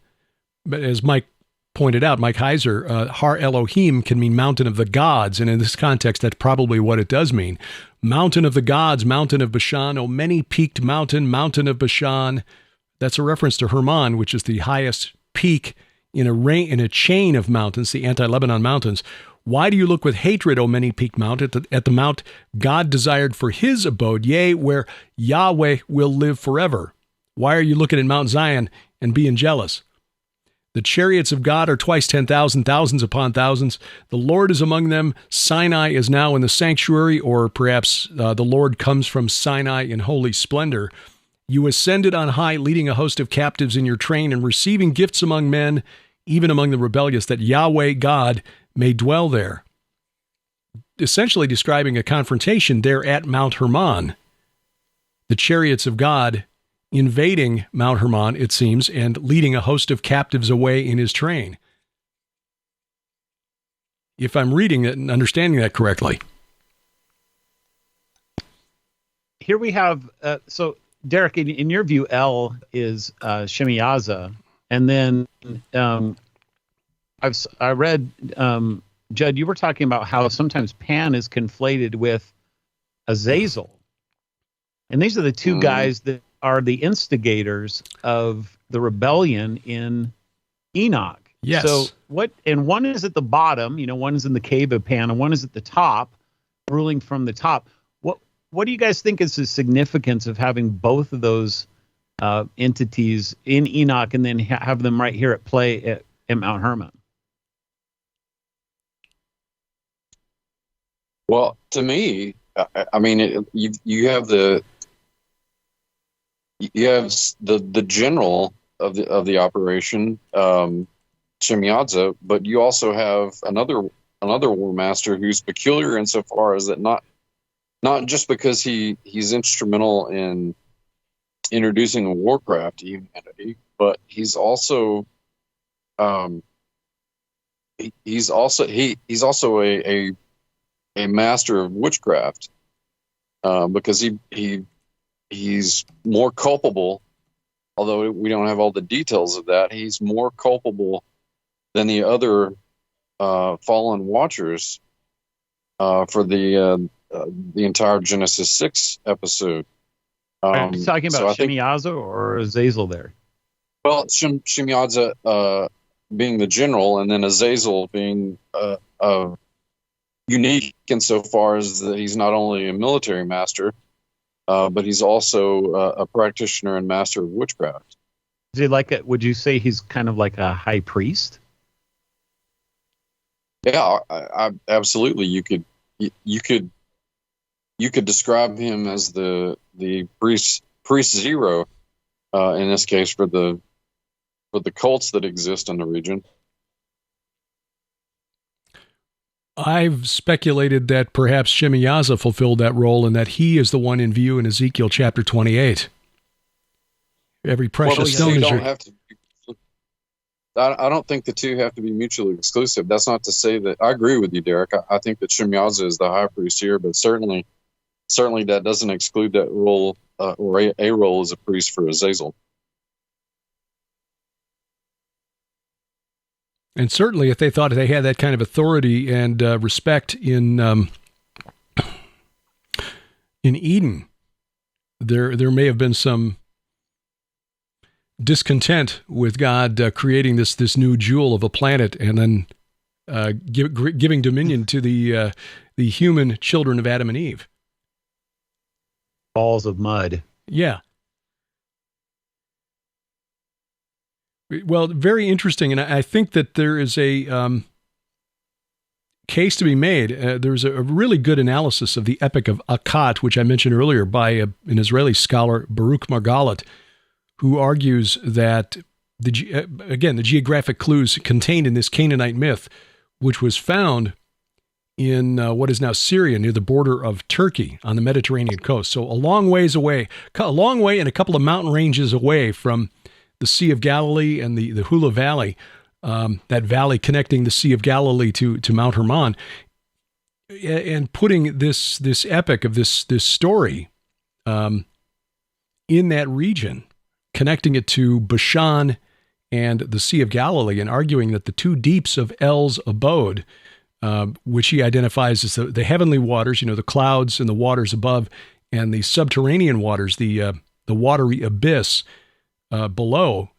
But as Mike pointed out, Mike Heiser, Har Elohim can mean mountain of the gods. And in this context, that's probably what it does mean. Mountain of the gods, mountain of Bashan, O many-peaked mountain, mountain of Bashan. That's a reference to Hermon, which is the highest peak in a chain of mountains, the anti-Lebanon mountains. Why do you look with hatred, O many-peaked mount, at the mount God desired for his abode, yea, where Yahweh will live forever? Why are you looking at Mount Zion and being jealous? The chariots of God are twice 10,000, thousands upon thousands. The Lord is among them. Sinai is now in the sanctuary, or perhaps the Lord comes from Sinai in holy splendor. You ascended on high, leading a host of captives in your train and receiving gifts among men, even among the rebellious, that Yahweh God may dwell there. Essentially describing a confrontation there at Mount Hermon. The chariots of God invading Mount Hermon, it seems, and leading a host of captives away in his train. If I'm reading it and understanding that correctly. Here we have, so Derek, in your view, El is Shemiyaza, and then I read, Judd, you were talking about how sometimes Pan is conflated with Azazel. And these are the two guys that are the instigators of the rebellion in Enoch. Yes. So and one is at the bottom, one is in the cave of Pan, and one is at the top, ruling from the top. What do you guys think is the significance of having both of those entities in Enoch and then have them right here at play at Mount Hermon? Well, to me, I mean, you have the general of the operation, Shemiadza, but you also have another war master who's peculiar insofar as that not just because he's instrumental in introducing a warcraft to humanity, but he's also a master of witchcraft, because he's more culpable, although we don't have all the details of that. He's more culpable than the other fallen watchers for the entire Genesis 6 episode. Are you talking about Shemiyaza or Azazel there? Well, Shemiyaza being the general, and then Azazel being unique insofar as that he's not only a military master, but he's also a practitioner and master of witchcraft. Is he like would you say he's kind of like a high priest? Yeah, I absolutely. You could describe him as the priest zero in this case for the cults that exist in the region. I've speculated that perhaps Shemiyaza fulfilled that role and that he is the one in view in Ezekiel chapter 28. Every precious stone is I don't think the two have to be mutually exclusive. That's not to say that I agree with you, Derek. I think that Shemiyaza is the high priest here, but certainly that doesn't exclude that role or a role as a priest for Azazel. And certainly, if they thought they had that kind of authority and respect in Eden, there may have been some discontent with God creating this new jewel of a planet and then giving dominion to the human children of Adam and Eve. Balls of mud. Yeah. Well, very interesting, and I think that there is a case to be made. There's a really good analysis of the Epic of Akkad, which I mentioned earlier, by an Israeli scholar, Baruch Margalit, who argues that the geographic clues contained in this Canaanite myth, which was found in what is now Syria, near the border of Turkey on the Mediterranean coast. So a long way and a couple of mountain ranges away from the Sea of Galilee and the Hula Valley, that valley connecting the Sea of Galilee to Mount Hermon, and putting this epic of this story in that region, connecting it to Bashan and the Sea of Galilee, and arguing that the two deeps of El's abode, which he identifies as the heavenly waters, the clouds and the waters above, and the subterranean waters, the watery abyss below,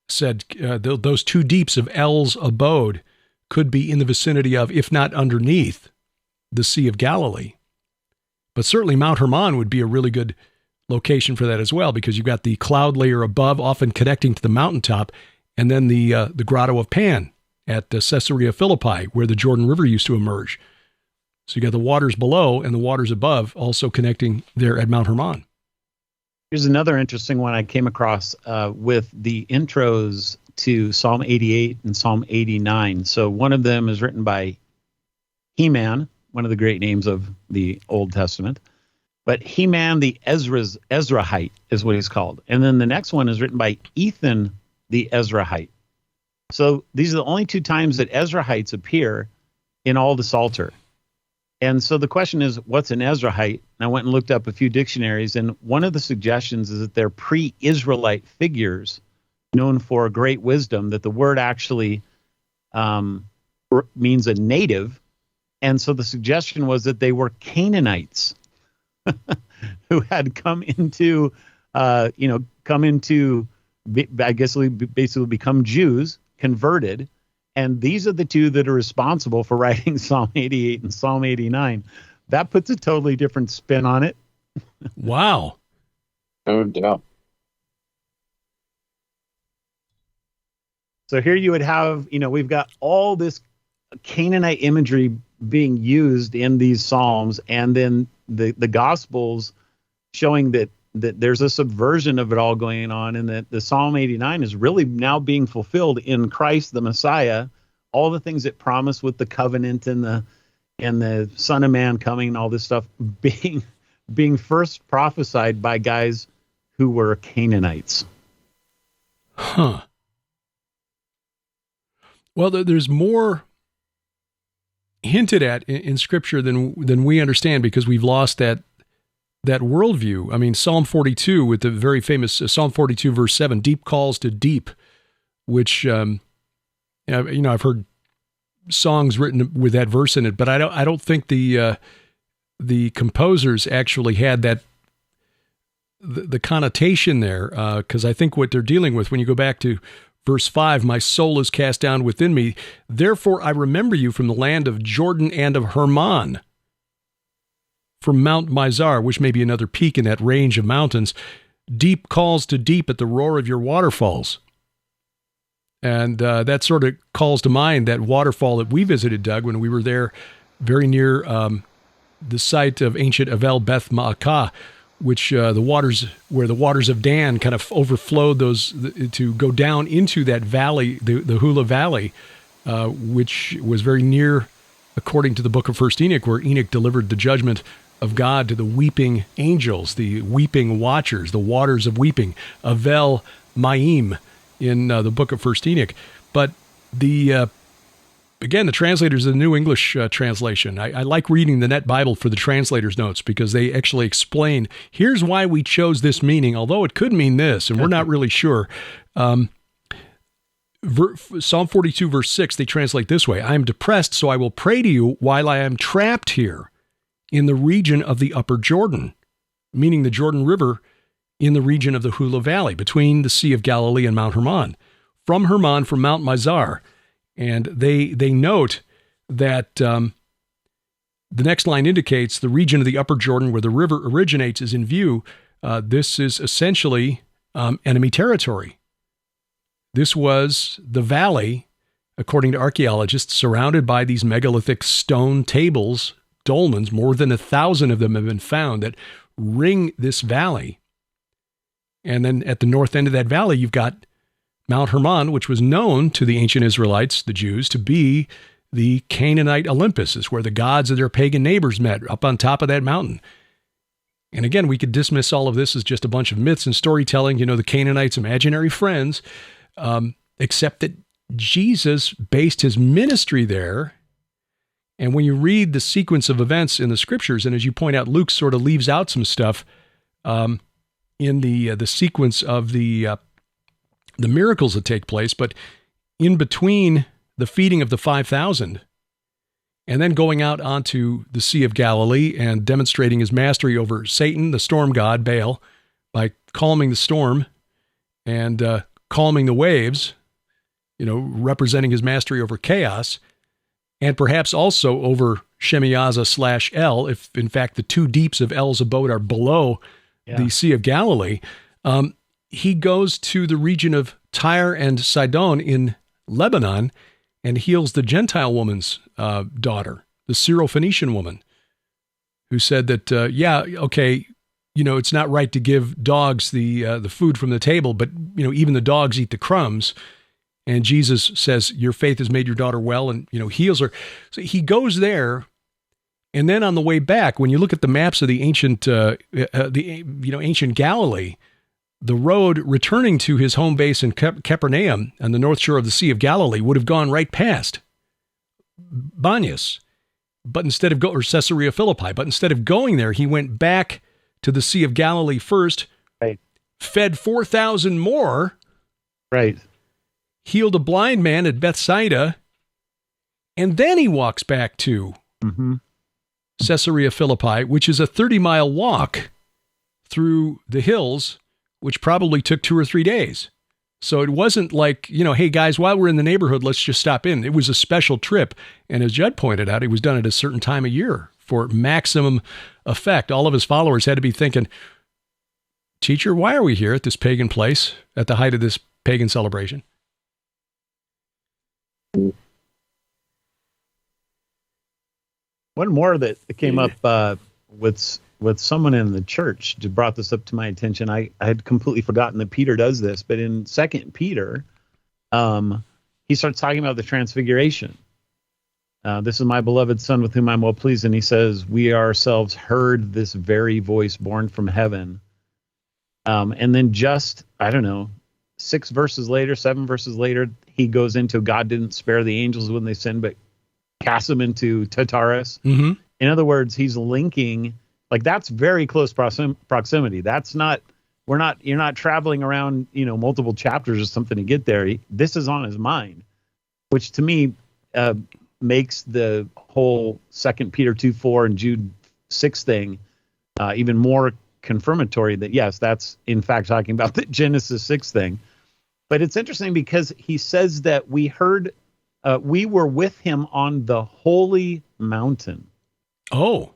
said those two deeps of El's abode could be in the vicinity of, if not underneath, the Sea of Galilee. But certainly Mount Hermon would be a really good location for that as well, because you've got the cloud layer above, often connecting to the mountaintop, and then the Grotto of Pan at Caesarea Philippi, where the Jordan River used to emerge. So you got the waters below and the waters above also connecting there at Mount Hermon. Here's another interesting one I came across with the intros to Psalm 88 and Psalm 89. So one of them is written by Heman, one of the great names of the Old Testament. But Heman the Ezrahite is what he's called. And then the next one is written by Ethan the Ezrahite. So these are the only two times that Ezrahites appear in all the Psalter. And so the question is, what's an Ezrahite? And I went and looked up a few dictionaries, and one of the suggestions is that they're pre-Israelite figures known for great wisdom, that the word actually means a native. And so the suggestion was that they were Canaanites who had come into, I guess, basically become Jews, converted. And these are the two that are responsible for writing Psalm 88 and Psalm 89. That puts a totally different spin on it. Wow. No doubt. So here you would have, we've got all this Canaanite imagery being used in these Psalms, and then the Gospels showing that there's a subversion of it all going on, and that the Psalm 89 is really now being fulfilled in Christ, the Messiah, all the things it promised with the covenant and the Son of Man coming and all this stuff being first prophesied by guys who were Canaanites. Huh. Well, there's more hinted at in Scripture than we understand, because we've lost that worldview. I mean, Psalm 42, with the very famous Psalm 42, verse 7, deep calls to deep, which, I've heard songs written with that verse in it, but I don't think the composers actually had the connotation there, because I think what they're dealing with, when you go back to verse 5, my soul is cast down within me, therefore I remember you from the land of Jordan and of Hermon. from Mount Mizar, which may be another peak in that range of mountains. Deep calls to deep at the roar of your waterfalls. And that sort of calls to mind that waterfall that we visited, Doug, when we were there very near the site of ancient Avel Beth Ma'akah, which where the waters of Dan kind of overflowed to go down into that valley, the Hula Valley, which was very near, according to the book of First Enoch, where Enoch delivered the judgment of God to the weeping angels, the weeping watchers, the waters of weeping, Avel Ma'im, in the book of First Enoch. But again, the translators of the New English translation, I like reading the Net Bible for the translator's notes, because they actually explain, here's why we chose this meaning, although it could mean this, and we're not really sure. Psalm 42, verse 6, they translate this way: I am depressed, so I will pray to you while I am trapped here in the region of the upper Jordan, meaning the Jordan River in the region of the Hula Valley, between the Sea of Galilee and Mount Hermon. From Hermon, from Mount Mizar. And they note that the next line indicates the region of the upper Jordan where the river originates is in view. This is essentially enemy territory. This was the valley, according to archaeologists, surrounded by these megalithic stone tables, dolmens. More than 1,000 of them have been found that ring this valley. And then at the north end of that valley, you've got Mount Hermon, which was known to the ancient Israelites, the Jews, to be the Canaanite Olympus. It's where the gods of their pagan neighbors met, up on top of that mountain. And again, we could dismiss all of this as just a bunch of myths and storytelling, the Canaanites' imaginary friends, except that Jesus based his ministry there. And when you read the sequence of events in the scriptures, and as you point out, Luke sort of leaves out some stuff in the sequence of the miracles that take place, but in between the feeding of the 5,000 and then going out onto the Sea of Galilee and demonstrating his mastery over Satan, the storm god, Bale, by calming the storm and calming the waves, representing his mastery over chaos, and perhaps also over Shemiyaza / El, if in fact the two deeps of El's abode are below the Sea of Galilee. He goes to the region of Tyre and Sidon in Lebanon and heals the Gentile woman's daughter, the Syrophoenician woman, who said that, it's not right to give dogs the food from the table, but, even the dogs eat the crumbs. And Jesus says, your faith has made your daughter well, and, heals her. So he goes there. And then on the way back, when you look at the maps of the ancient, ancient Galilee, the road returning to his home base in Capernaum on the north shore of the Sea of Galilee would have gone right past Banyas, but instead of or Caesarea Philippi. But instead of going there, he went back to the Sea of Galilee first, right, fed 4,000 more, right, healed a blind man at Bethsaida, and then he walks back to Caesarea Philippi, which is a 30-mile walk through the hills, which probably took 2 or 3 days. So it wasn't like, hey guys, while we're in the neighborhood, let's just stop in. It was a special trip. And as Judd pointed out, it was done at a certain time of year for maximum effect. All of his followers had to be thinking, teacher, why are we here at this pagan place at the height of this pagan celebration? One more that came up with someone in the church brought this up to my attention. I had completely forgotten that Peter does this, but in 2 Peter, he starts talking about the Transfiguration. This is my beloved Son with whom I'm well pleased. And he says, we ourselves heard this very voice born from heaven. And then just, 7 verses later, he goes into God didn't spare the angels when they sinned, but cast them into Tartarus. Mm-hmm. In other words, he's linking, like, that's very close proximity. That's not, you're not traveling around, multiple chapters or something to get there. This is on his mind, which to me makes the whole 2 Peter 2:4 and Jude 6 thing even more confirmatory that, yes, that's in fact talking about the Genesis 6 thing. But it's interesting because he says that we were with him on the holy mountain. Oh.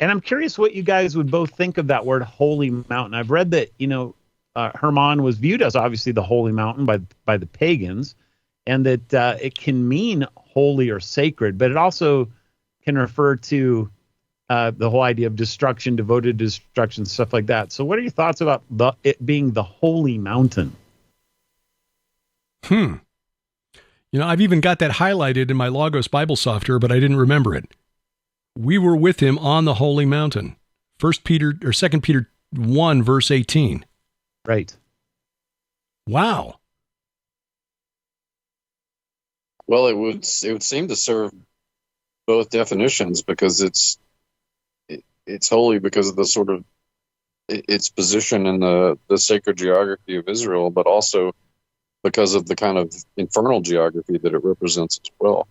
And I'm curious what you guys would both think of that word holy mountain. I've read that, Hermon was viewed as obviously the holy mountain by the pagans, and that it can mean holy or sacred, but it also can refer to the whole idea of destruction, devoted to destruction, stuff like that. So what are your thoughts about it being the holy mountain? I've even got that highlighted in my Logos Bible software, but I didn't remember it. We were with him on the holy mountain. 2 Peter 1, verse 18. Right. Wow. Well, it would seem to serve both definitions, because it's holy because of the sort of its position in the sacred geography of Israel, but also because of the kind of infernal geography that it represents as well.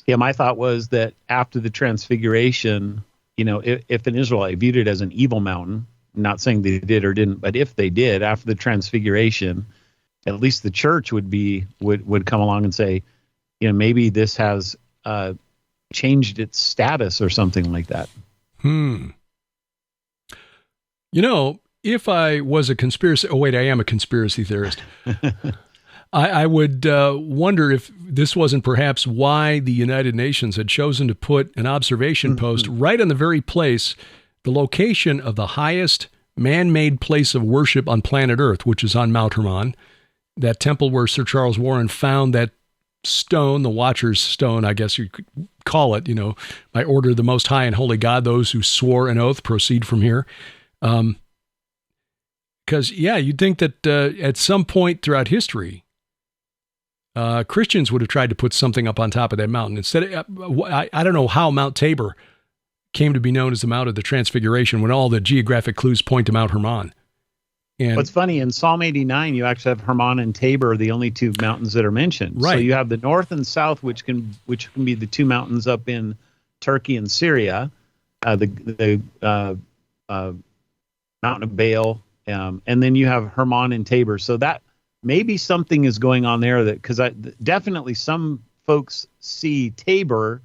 Yeah, my thought was that after the Transfiguration, if an Israelite viewed it as an evil mountain, I'm not saying they did or didn't, but if they did, after the Transfiguration, at least the church would come along and say, maybe this has changed its status or something like that. If I was a conspiracy... Oh, wait, I am a conspiracy theorist. I would wonder if this wasn't perhaps why the United Nations had chosen to put an observation post right on the very place, the location of the highest man-made place of worship on planet Earth, which is on Mount Hermon, that temple where Sir Charles Warren found that stone, the Watcher's Stone, I guess you could call it, by order of the Most High and Holy God, those who swore an oath proceed from here. Because, you'd think that at some point throughout history, Christians would have tried to put something up on top of that mountain. Instead, I don't know how Mount Tabor came to be known as the Mount of the Transfiguration when all the geographic clues point to Mount Hermon. And what's funny, in Psalm 89, you actually have Hermon and Tabor, the only two mountains that are mentioned. Right. So you have the north and south, which can be the two mountains up in Turkey and Syria, the mountain of Bale, and then you have Hermon and Tabor. So that maybe something is going on there, that because definitely some folks see Tabor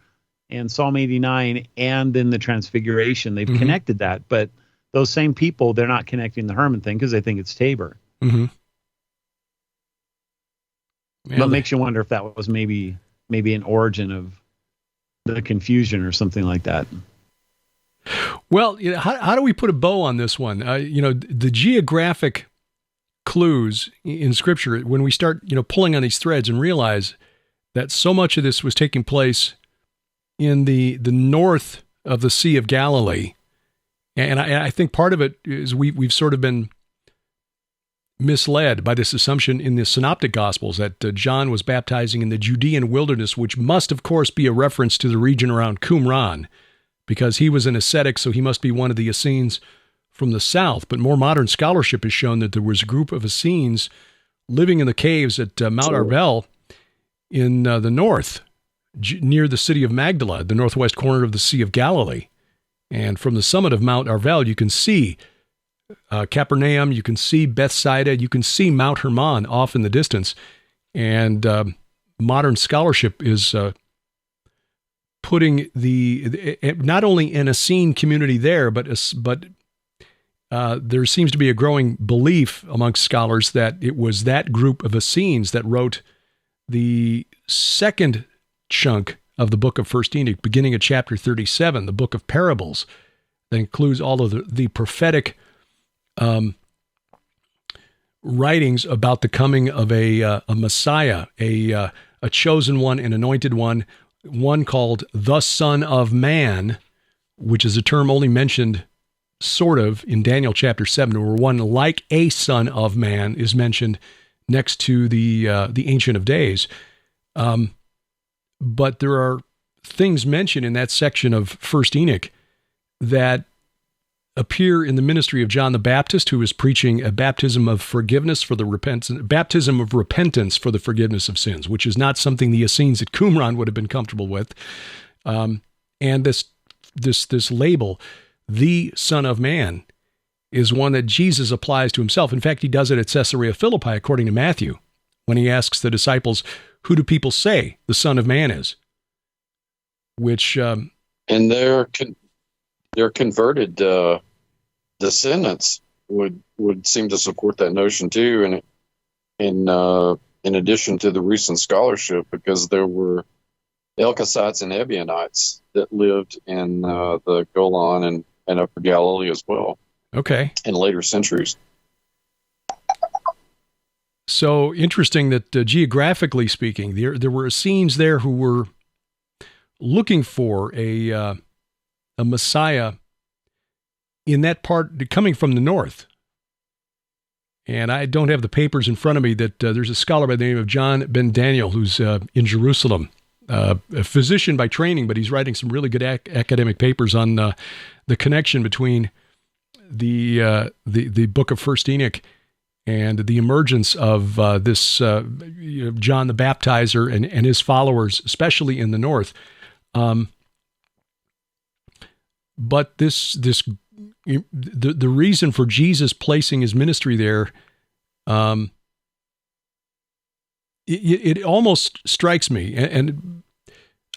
and Psalm 89 and then the Transfiguration. They've connected that, but those same people, they're not connecting the Hermon thing because they think it's Tabor. Mm-hmm. But makes you wonder if that was maybe an origin of the confusion or something like that. Well, how do we put a bow on this one? The geographic clues in Scripture, when we start, pulling on these threads and realize that so much of this was taking place in the north of the Sea of Galilee. And I think part of it is we've sort of been misled by this assumption in the Synoptic Gospels that John was baptizing in the Judean wilderness, which must, of course, be a reference to the region around Qumran, because he was an ascetic, so he must be one of the Essenes from the south. But more modern scholarship has shown that there was a group of Essenes living in the caves at Mount Arbel in the north, near the city of Magdala, the northwest corner of the Sea of Galilee. And from the summit of Mount Arbel, you can see Capernaum, you can see Bethsaida, you can see Mount Hermon off in the distance. And modern scholarship is putting not only an Essene community there, but there seems to be a growing belief amongst scholars that it was that group of Essenes that wrote the second chunk of the book of First Enoch, beginning at chapter 37, the book of parables, that includes all of the prophetic writings about the coming of a Messiah, a chosen one, an anointed one called the Son of Man, which is a term only mentioned sort of in Daniel chapter 7, where one like a Son of Man is mentioned next to the Ancient of Days. But there are things mentioned in that section of First Enoch that appear in the ministry of John the Baptist, who is preaching a baptism of forgiveness for the baptism of repentance for the forgiveness of sins, which is not something the Essenes at Qumran would have been comfortable with. And this label, the Son of Man, is one that Jesus applies to himself. In fact, he does it at Caesarea Philippi, according to Matthew, when he asks the disciples, "Who do people say the Son of Man is?" Which And their converted descendants would seem to support that notion too, and in addition to the recent scholarship, because there were Elkosites and Ebionites that lived in the Golan and Upper Galilee as well. Okay. In later centuries. So interesting that geographically speaking, there were Essenes there who were looking for a Messiah in that part coming from the north. And I don't have the papers in front of me that there's a scholar by the name of John Ben Daniel who's in Jerusalem, a physician by training, but he's writing some really good academic papers on the connection between the book of First Enoch and the emergence of this John the Baptizer and his followers, especially in the north. But the reason for Jesus placing his ministry there, it almost strikes me, and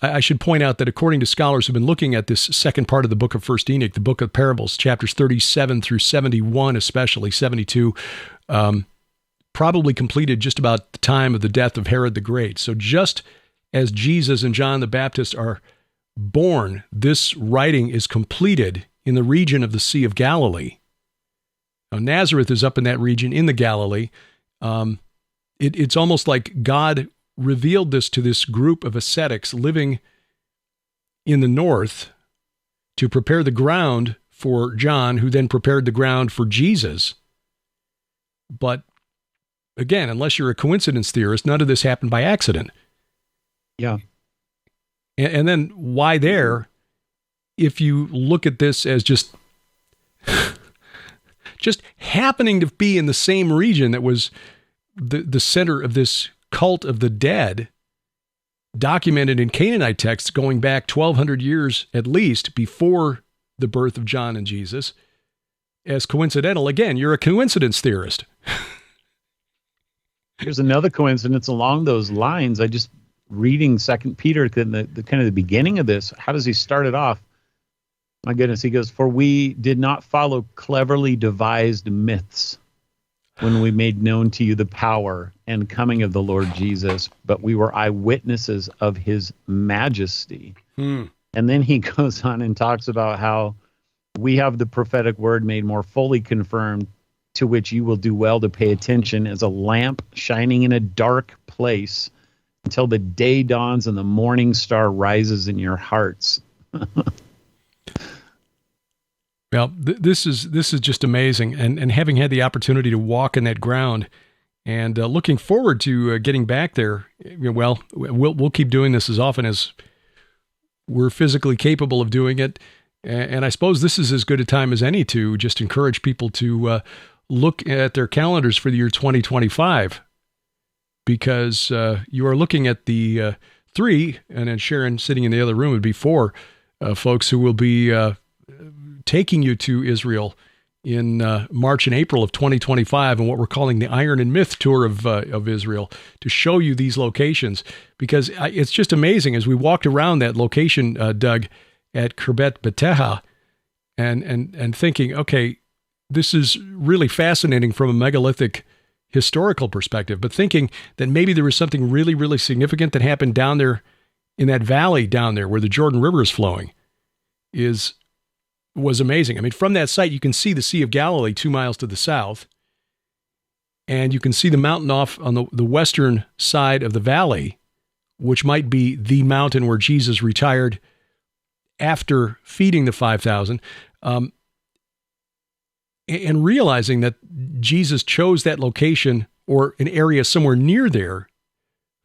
I should point out that according to scholars who've been looking at this second part of the book of First Enoch, the book of parables, chapters 37 through 71, especially 72, probably completed just about the time of the death of Herod the Great. So just as Jesus and John the Baptist are born, this writing is completed in the region of the Sea of Galilee. Now, Nazareth is up in that region in the Galilee. It's almost like God revealed this to this group of ascetics living in the north to prepare the ground for John, who then prepared the ground for Jesus. But again, unless you're a coincidence theorist, none of this happened by accident. Yeah. And then why there, if you look at this as just happening to be in the same region that was the center of this cult of the dead, documented in Canaanite texts going back 1,200 years at least before the birth of John and Jesus, as coincidental. Again, you're a coincidence theorist. Here's another coincidence along those lines. I just reading Second Peter, the kind of the beginning of this. How does he start it off? My goodness, he goes, "For we did not follow cleverly devised myths when we made known to you the power and coming of the Lord Jesus, but we were eyewitnesses of his majesty." And then he goes on and talks about how we have the prophetic word made more fully confirmed, to which you will do well to pay attention as a lamp shining in a dark place until the day dawns and the morning star rises in your hearts. Well, this is just amazing, and having had the opportunity to walk in that ground, and looking forward to getting back there. Well, we'll keep doing this as often as we're physically capable of doing it, and I suppose this is as good a time as any to just encourage people to look at their calendars for the year 2025, because you are looking at the three, and then Sharon sitting in the other room would be four folks who will be taking you to Israel in March and April of 2025, and what we're calling the Iron and Myth Tour of Israel, to show you these locations, because it's just amazing. As we walked around that location, Doug, at Khirbet Beteha, and thinking, okay, this is really fascinating from a megalithic historical perspective, but thinking that maybe there was something really, really significant that happened down there in that valley down there where the Jordan River is flowing was amazing. I mean, from that site, you can see the Sea of Galilee 2 miles to the south, and you can see the mountain off on the western side of the valley, which might be the mountain where Jesus retired after feeding the 5,000, and realizing that Jesus chose that location or an area somewhere near there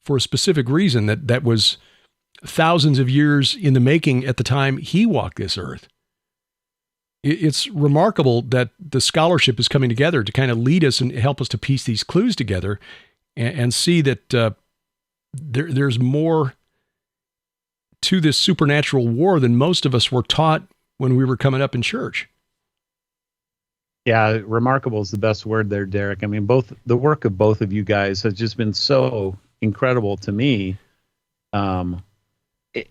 for a specific reason that was thousands of years in the making at the time he walked this earth. It's remarkable that the scholarship is coming together to kind of lead us and help us to piece these clues together and see that there's more to this supernatural war than most of us were taught when we were coming up in church. Yeah, remarkable is the best word there, Derek. I mean, the work of both of you guys has just been so incredible to me.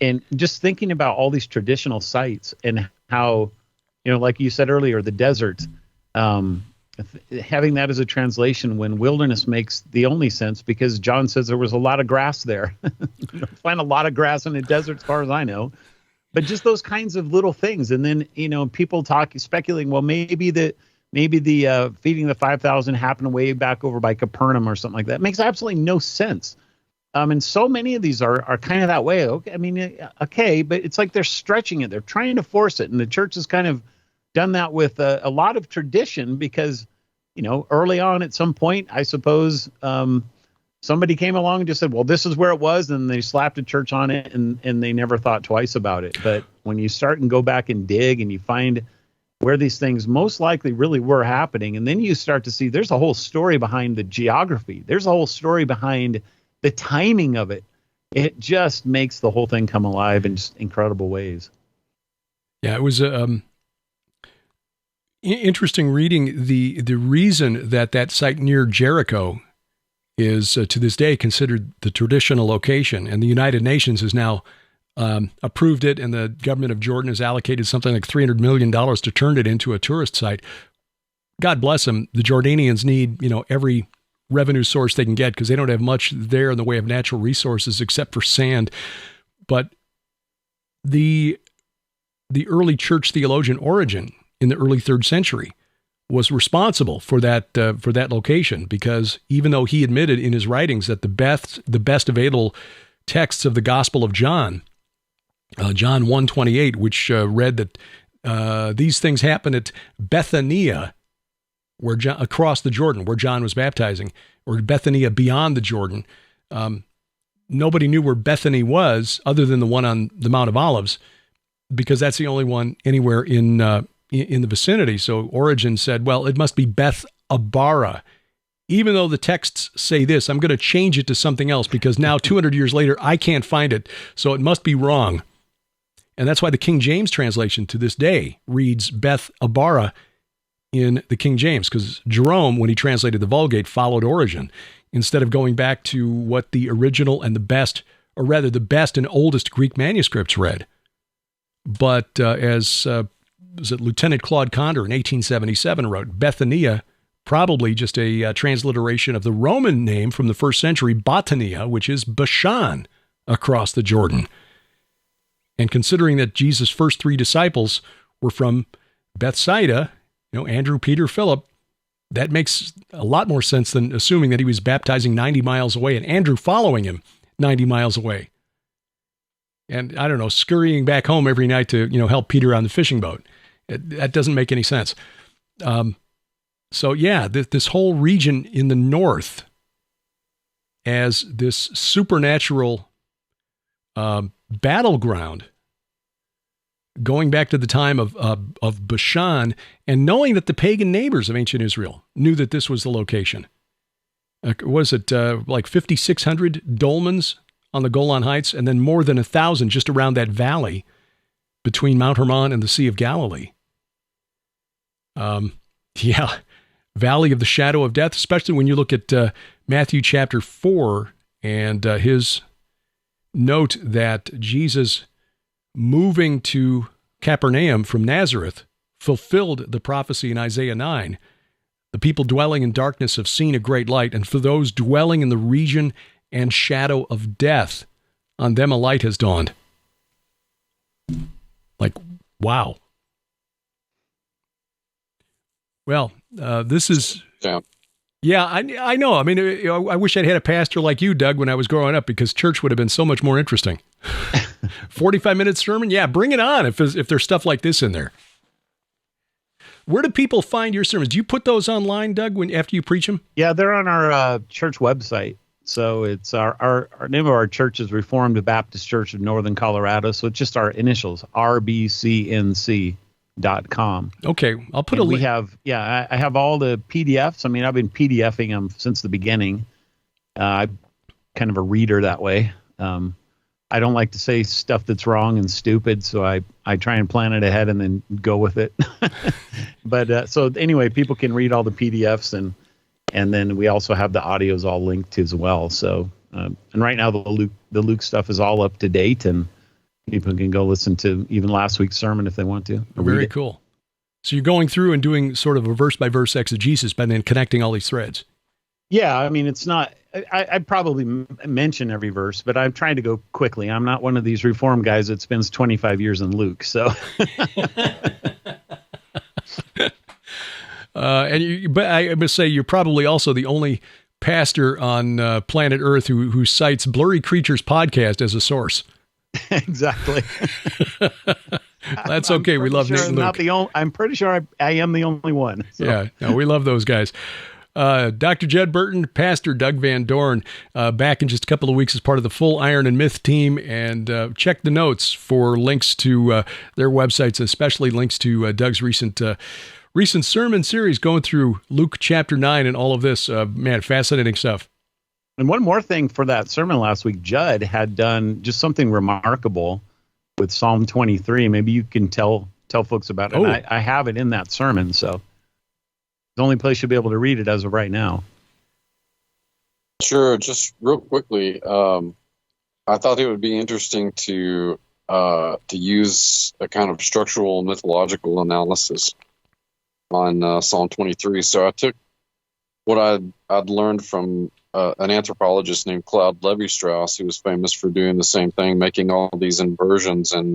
and just thinking about all these traditional sites and how, like you said earlier, the desert, having that as a translation when wilderness makes the only sense, because John says there was a lot of grass there. You don't find a lot of grass in the desert as far as I know, but just those kinds of little things. And then, people speculating, well, maybe the feeding the 5,000 happened way back over by Capernaum or something like that. It makes absolutely no sense. And so many of these are kind of that way. Okay, but it's like they're stretching it. They're trying to force it. And the church has kind of done that with a lot of tradition because, early on at some point, I suppose somebody came along and just said, well, this is where it was. And they slapped a church on it and they never thought twice about it. But when you start and go back and dig and you find where these things most likely really were happening, and then you start to see there's a whole story behind the geography. There's a whole story behind the timing of it. It just makes the whole thing come alive in just incredible ways. Yeah, it was interesting reading the reason that site near Jericho is to this day considered the traditional location, and the United Nations has now approved it, and the government of Jordan has allocated something like $300 million to turn it into a tourist site. God bless them. The Jordanians need, every revenue source they can get because they don't have much there in the way of natural resources except for sand. But the early church theologian Origen in the early 3rd century was responsible for that location, because even though he admitted in his writings that the best available texts of the Gospel of John, John 1:28, which read that these things happened at Bethania, where across the Jordan, where John was baptizing, or Bethania beyond the Jordan. Nobody knew where Bethany was other than the one on the Mount of Olives, because that's the only one anywhere in the vicinity. So Origen said, well, it must be Beth Abara. Even though the texts say this, I'm going to change it to something else because now 200 years later, I can't find it. So it must be wrong. And that's why the King James translation to this day reads Beth Abara in the King James, because Jerome, when he translated the Vulgate, followed Origen instead of going back to what the original and the best and oldest Greek manuscripts read. But as Lieutenant Claude Condor in 1877 wrote, Bethania, probably just a transliteration of the Roman name from the 1st century, Botania, which is Bashan, across the Jordan. And considering that Jesus' first 3 disciples were from Bethsaida, Andrew, Peter, Philip, that makes a lot more sense than assuming that he was baptizing 90 miles away and Andrew following him 90 miles away. And I don't know, scurrying back home every night to, help Peter on the fishing boat. That doesn't make any sense. So yeah, this whole region in the north as this supernatural battleground, going back to the time of Bashan, and knowing that the pagan neighbors of ancient Israel knew that this was the location. Was it like 5,600 dolmens on the Golan Heights, and then more than 1,000 just around that valley between Mount Hermon and the Sea of Galilee? Yeah, Valley of the Shadow of Death, especially when you look at Matthew chapter 4 and his note that Jesus moving to Capernaum from Nazareth fulfilled the prophecy in Isaiah 9. The people dwelling in darkness have seen a great light, and for those dwelling in the region and shadow of death, on them a light has dawned. Like, wow. Well, this is... Yeah, I know. I mean, I wish I'd had a pastor like you, Doug, when I was growing up, because church would have been so much more interesting. 45-minute sermon? Yeah, bring it on if there's stuff like this in there. Where do people find your sermons? Do you put those online, Doug, after you preach them? Yeah, they're on our church website. So it's our name of our church is Reformed Baptist Church of Northern Colorado. So it's just our initials, rbcnc.com. Okay, I'll put a link. I have all the PDFs. I mean, I've been PDFing them since the beginning. I'm kind of a reader that way. I don't like to say stuff that's wrong and stupid, so I try and plan it ahead and then go with it. But so anyway, people can read all the PDFs, and then we also have the audios all linked as well. So and right now the Luke stuff is all up to date, and people can go listen to even last week's sermon if they want to. Very cool. So you're going through and doing sort of a verse-by-verse exegesis, but then connecting all these threads. Yeah, I mean, it's not, I'd probably mention every verse, but I'm trying to go quickly. I'm not one of these Reform guys that spends 25 years in Luke, so. But I must say, you're probably also the only pastor on planet Earth who cites Blurry Creatures podcast as a source. Exactly. That's okay. We love Nate and Luke. I'm pretty sure I am the only one. So. Yeah, no, we love those guys. Dr. Judd Burton, Pastor Doug Van Dorn, back in just a couple of weeks as part of the full Iron and Myth team. And check the notes for links to their websites, especially links to Doug's recent sermon series going through Luke chapter 9 and all of this. Man, fascinating stuff. And one more thing for that sermon last week, Judd had done just something remarkable with Psalm 23. Maybe you can tell folks about it. Oh. I have it in that sermon, so it's the only place you'll be able to read it as of right now. Sure. Just real quickly, I thought it would be interesting to use a kind of structural mythological analysis on Psalm 23. So I took what I'd learned from an anthropologist named Claude Lévi-Strauss, who was famous for doing the same thing, making all these inversions in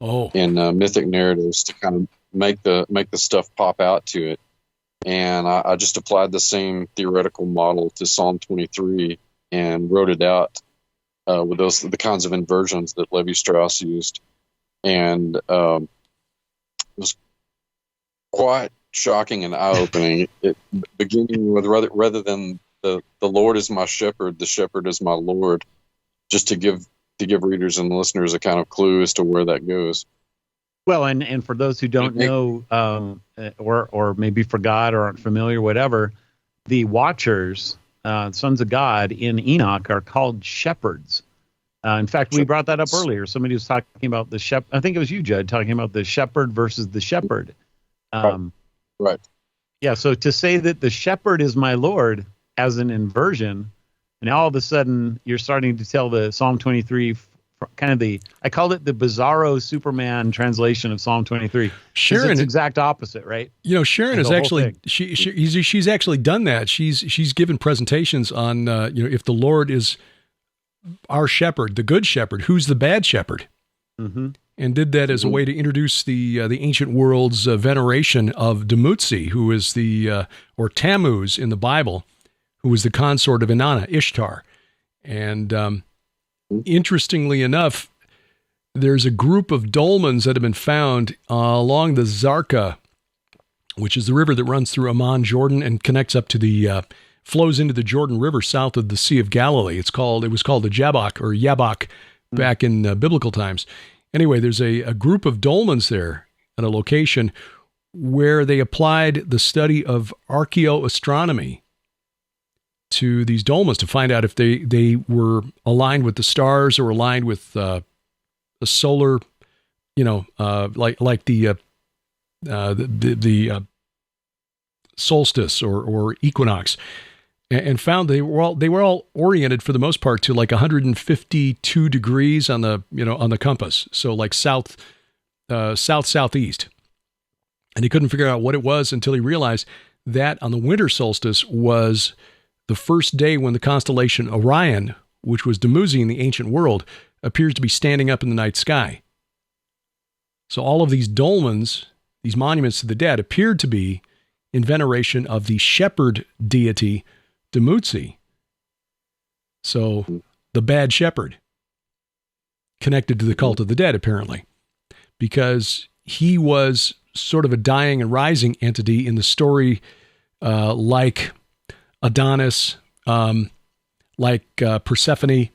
mythic narratives to kind of make the stuff pop out to it. And I just applied the same theoretical model to Psalm 23 and wrote it out with the kinds of inversions that Lévi-Strauss used. And it was quite shocking and eye-opening. It beginning with rather than the Lord is my shepherd, the shepherd is my Lord, just to give readers and listeners a kind of clue as to where that goes. Well, and for those who don't know, or maybe forgot or aren't familiar, whatever, the Watchers, sons of God in Enoch, are called shepherds. In fact, we brought that up earlier. Somebody was talking about the shepherd. I think it was you, Judd, talking about the shepherd versus the shepherd. Right. Yeah. So to say that the shepherd is my Lord as an inversion, and all of a sudden you're starting to tell the Psalm 23 kind of I called it the bizarro Superman translation of Psalm 23. Sharon, it's exact opposite, right? You know, Sharon is actually she's actually done that. She's given presentations on if the Lord is our shepherd, the good shepherd, who's the bad shepherd, and did that as a way to introduce the ancient world's veneration of Dumuzi, who is or Tammuz in the Bible, who was the consort of Inanna, Ishtar. And interestingly enough, there's a group of dolmens that have been found along the Zarqa, which is the river that runs through Amman, Jordan, and connects up to flows into the Jordan River south of the Sea of Galilee. It was called the Jabbok or Yabok back in biblical times. Anyway, there's a group of dolmens there at a location where they applied the study of archaeoastronomy to these dolmens to find out if they were aligned with the stars or aligned with a solar, like the solstice or equinox, and found they were all oriented for the most part to like 152 degrees on the compass, so like southeast. And he couldn't figure out what it was until he realized that on the winter solstice was the first day when the constellation Orion, which was Dumuzi in the ancient world, appears to be standing up in the night sky. So all of these dolmens, these monuments to the dead, appeared to be in veneration of the shepherd deity Dumuzi. So the bad shepherd, connected to the cult of the dead, apparently, because he was sort of a dying and rising entity in the story, like Adonis, like Persephone,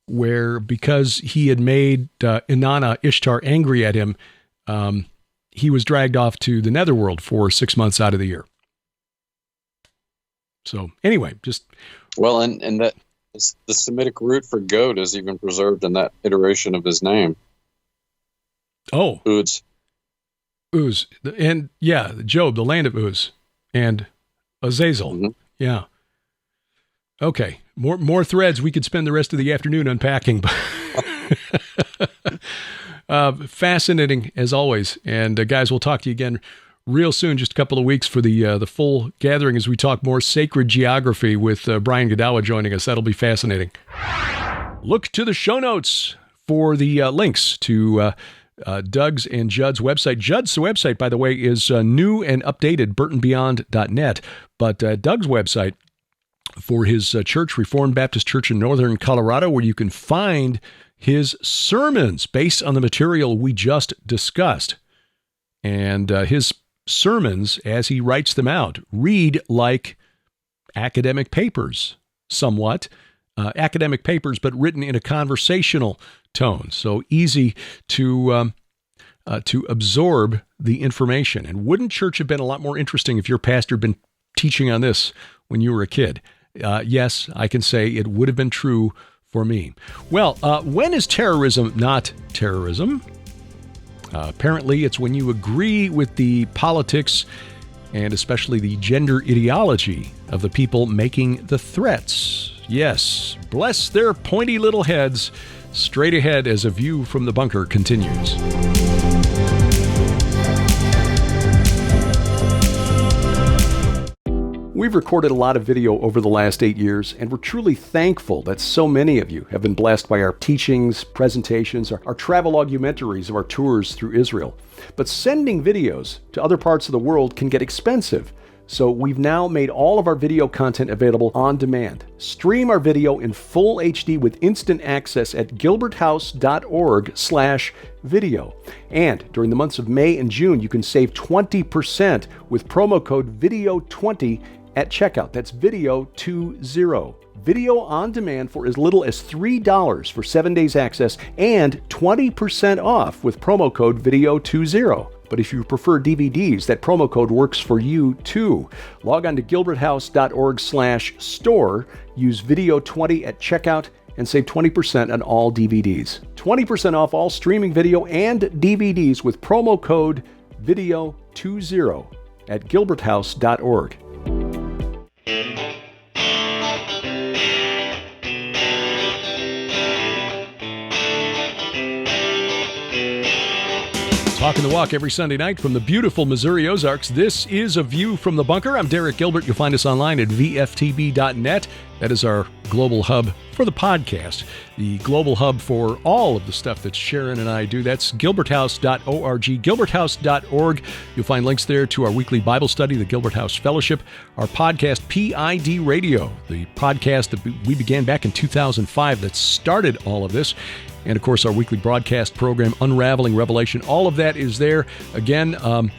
where because he had made Inanna, Ishtar, angry at him, he was dragged off to the netherworld for 6 months out of the year. So anyway, and that the Semitic root for goat is even preserved in that iteration of his name. Oh, Uz, and yeah, Job, the land of Uz, and Azazel. Mm-hmm. Yeah. Okay. More threads we could spend the rest of the afternoon unpacking. Fascinating as always. And guys, we'll talk to you again real soon, just a couple of weeks for the full gathering as we talk more sacred geography with Brian Godawa joining us. That'll be fascinating. Look to the show notes for the links to Doug's and Judd's website. Judd's website, by the way, is new and updated, burtonbeyond.net. But Doug's website for his church, Reformed Baptist Church in Northern Colorado, where you can find his sermons based on the material we just discussed. And his sermons, as he writes them out, read like academic papers, somewhat. Academic papers, but written in a conversational tone. So easy to absorb the information. And wouldn't church have been a lot more interesting if your pastor had been teaching on this when you were a kid? Yes, I can say it would have been true for me. Well, when is terrorism not terrorism? Apparently, it's when you agree with the politics and especially the gender ideology of the people making the threats. Yes, bless their pointy little heads. Straight ahead as A View from the Bunker continues. We've recorded a lot of video over the last 8 years, and we're truly thankful that so many of you have been blessed by our teachings, presentations, our travel augmentaries of our tours through Israel. But sending videos to other parts of the world can get expensive. So we've now made all of our video content available on demand. Stream our video in full HD with instant access at gilberthouse.org/video. And during the months of May and June, you can save 20% with promo code VIDEO20 at checkout. That's VIDEO20. Video on demand for as little as $3 for 7 days access and 20% off with promo code VIDEO20. But if you prefer DVDs, that promo code works for you too. Log on to gilberthouse.org/store, use VIDEO20 at checkout, and save 20% on all DVDs. 20% off all streaming video and DVDs with promo code VIDEO20 at gilberthouse.org. Walking the walk every Sunday night from the beautiful Missouri Ozarks. This is A View from the Bunker. I'm Derek Gilbert. You'll find us online at VFTB.net. That is our global hub for the podcast, the global hub for all of the stuff that Sharon and I do. That's gilberthouse.org, gilberthouse.org. You'll find links there to our weekly Bible study, the Gilbert House Fellowship, our podcast, PID Radio, the podcast that we began back in 2005 that started all of this. And, of course, our weekly broadcast program, Unraveling Revelation. All of that is there. Again, on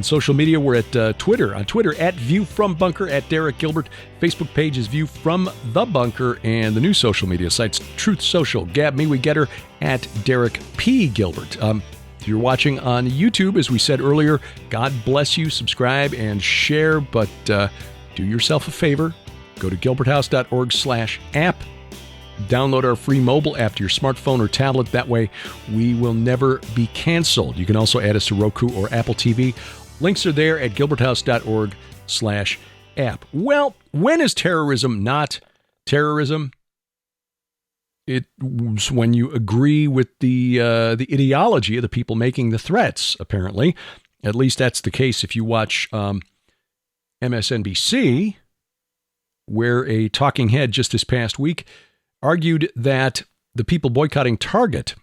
social media, we're at Twitter. On Twitter, at View From Bunker, at Derek Gilbert. Facebook page is View From the Bunker. And the new social media sites, Truth Social, Gab Me We Get Her, at Derek P. Gilbert. If you're watching on YouTube, as we said earlier, God bless you. Subscribe and share. But do yourself a favor. Go to gilberthouse.org/app. Download our free mobile app to your smartphone or tablet. That way, we will never be canceled. You can also add us to Roku or Apple TV. Links are there at gilberthouse.org/app. Well, when is terrorism not terrorism? It's when you agree with the ideology of the people making the threats, apparently. At least that's the case if you watch MSNBC, where a talking head just this past week argued that the people boycotting Target,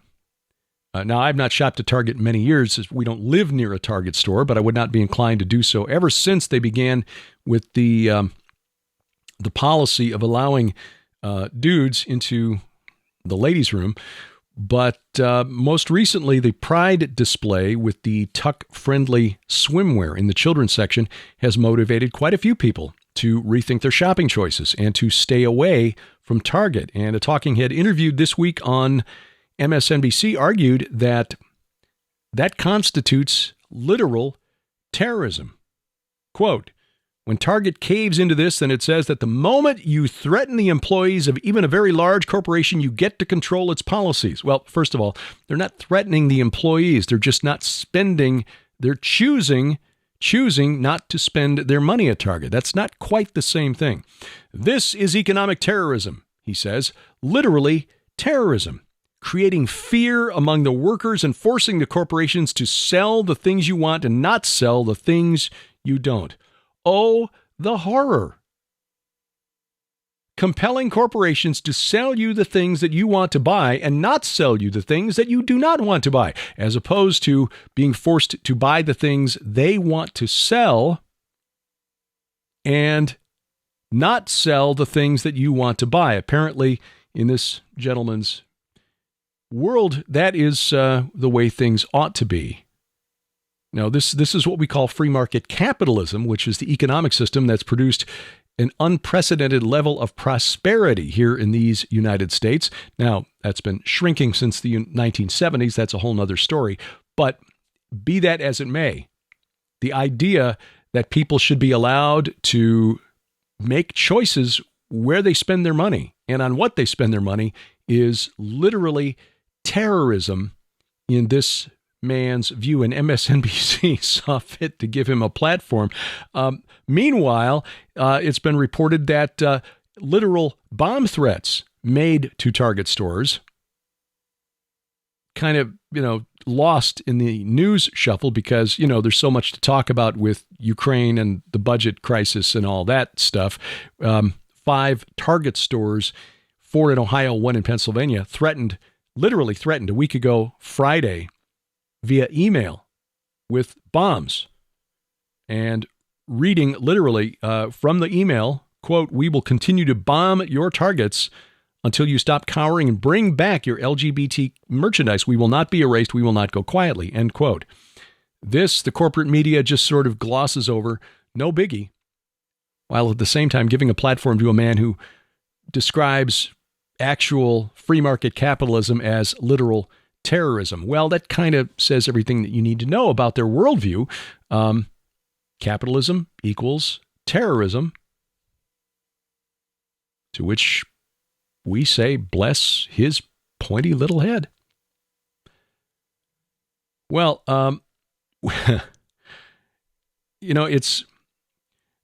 now I've not shopped at Target in many years, as we don't live near a Target store, but I would not be inclined to do so ever since they began with the policy of allowing dudes into the ladies' room. But most recently, the Pride display with the tuck-friendly swimwear in the children's section has motivated quite a few people to rethink their shopping choices and to stay away from Target. And a talking head interviewed this week on MSNBC argued that that constitutes literal terrorism. Quote, when Target caves into this, then it says that the moment you threaten the employees of even a very large corporation, you get to control its policies. Well, first of all, they're not threatening the employees. They're just not spending. They're choosing not to spend their money at Target. That's not quite the same thing. This is economic terrorism, he says, literally terrorism. creating fear among the workers and forcing the corporations to sell the things you want and not sell the things you don't. Oh, the horror. Compelling corporations to sell you the things that you want to buy and not sell you the things that you do not want to buy, as opposed to being forced to buy the things they want to sell and not sell the things that you want to buy. Apparently, in this gentleman's world, that is the way things ought to be. Now, this is what we call free market capitalism, which is the economic system that's produced an unprecedented level of prosperity here in these United States. Now, that's been shrinking since the 1970s. That's a whole nother story. But be that as it may, the idea that people should be allowed to make choices where they spend their money and on what they spend their money is literally terrorism in this man's view, and MSNBC saw fit to give him a platform. Meanwhile, it's been reported that literal bomb threats made to Target stores kind of, lost in the news shuffle because, there's so much to talk about with Ukraine and the budget crisis and all that stuff. 5 Target stores, 4 in Ohio, 1 in Pennsylvania, literally threatened a week ago, Friday, via email with bombs. And reading literally from the email, quote, "We will continue to bomb your targets until you stop cowering and bring back your LGBT merchandise. We will not be erased. We will not go quietly," end quote. This, the corporate media just sort of glosses over, no biggie, while at the same time giving a platform to a man who describes actual free market capitalism as literal terrorism. Well, that kind of says everything that you need to know about their worldview. Capitalism equals terrorism, to which we say, bless his pointy little head. Well, it's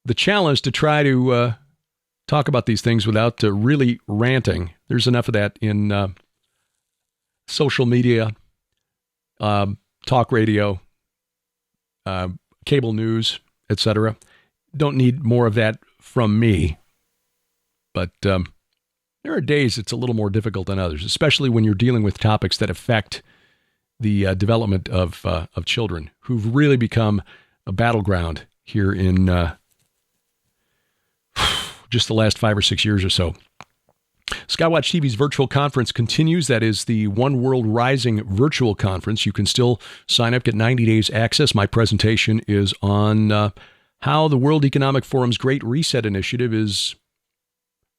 the challenge to try to talk about these things without really ranting. There's enough of that in social media, talk radio, cable news, etc. Don't need more of that from me. But there are days it's a little more difficult than others, especially when you're dealing with topics that affect the development of children who've really become a battleground here in just the last 5 or 6 years or so. Skywatch TV's virtual conference continues. That is the One World Rising virtual conference. You can still sign up, get 90 days access. My presentation is on how the World Economic Forum's Great Reset Initiative is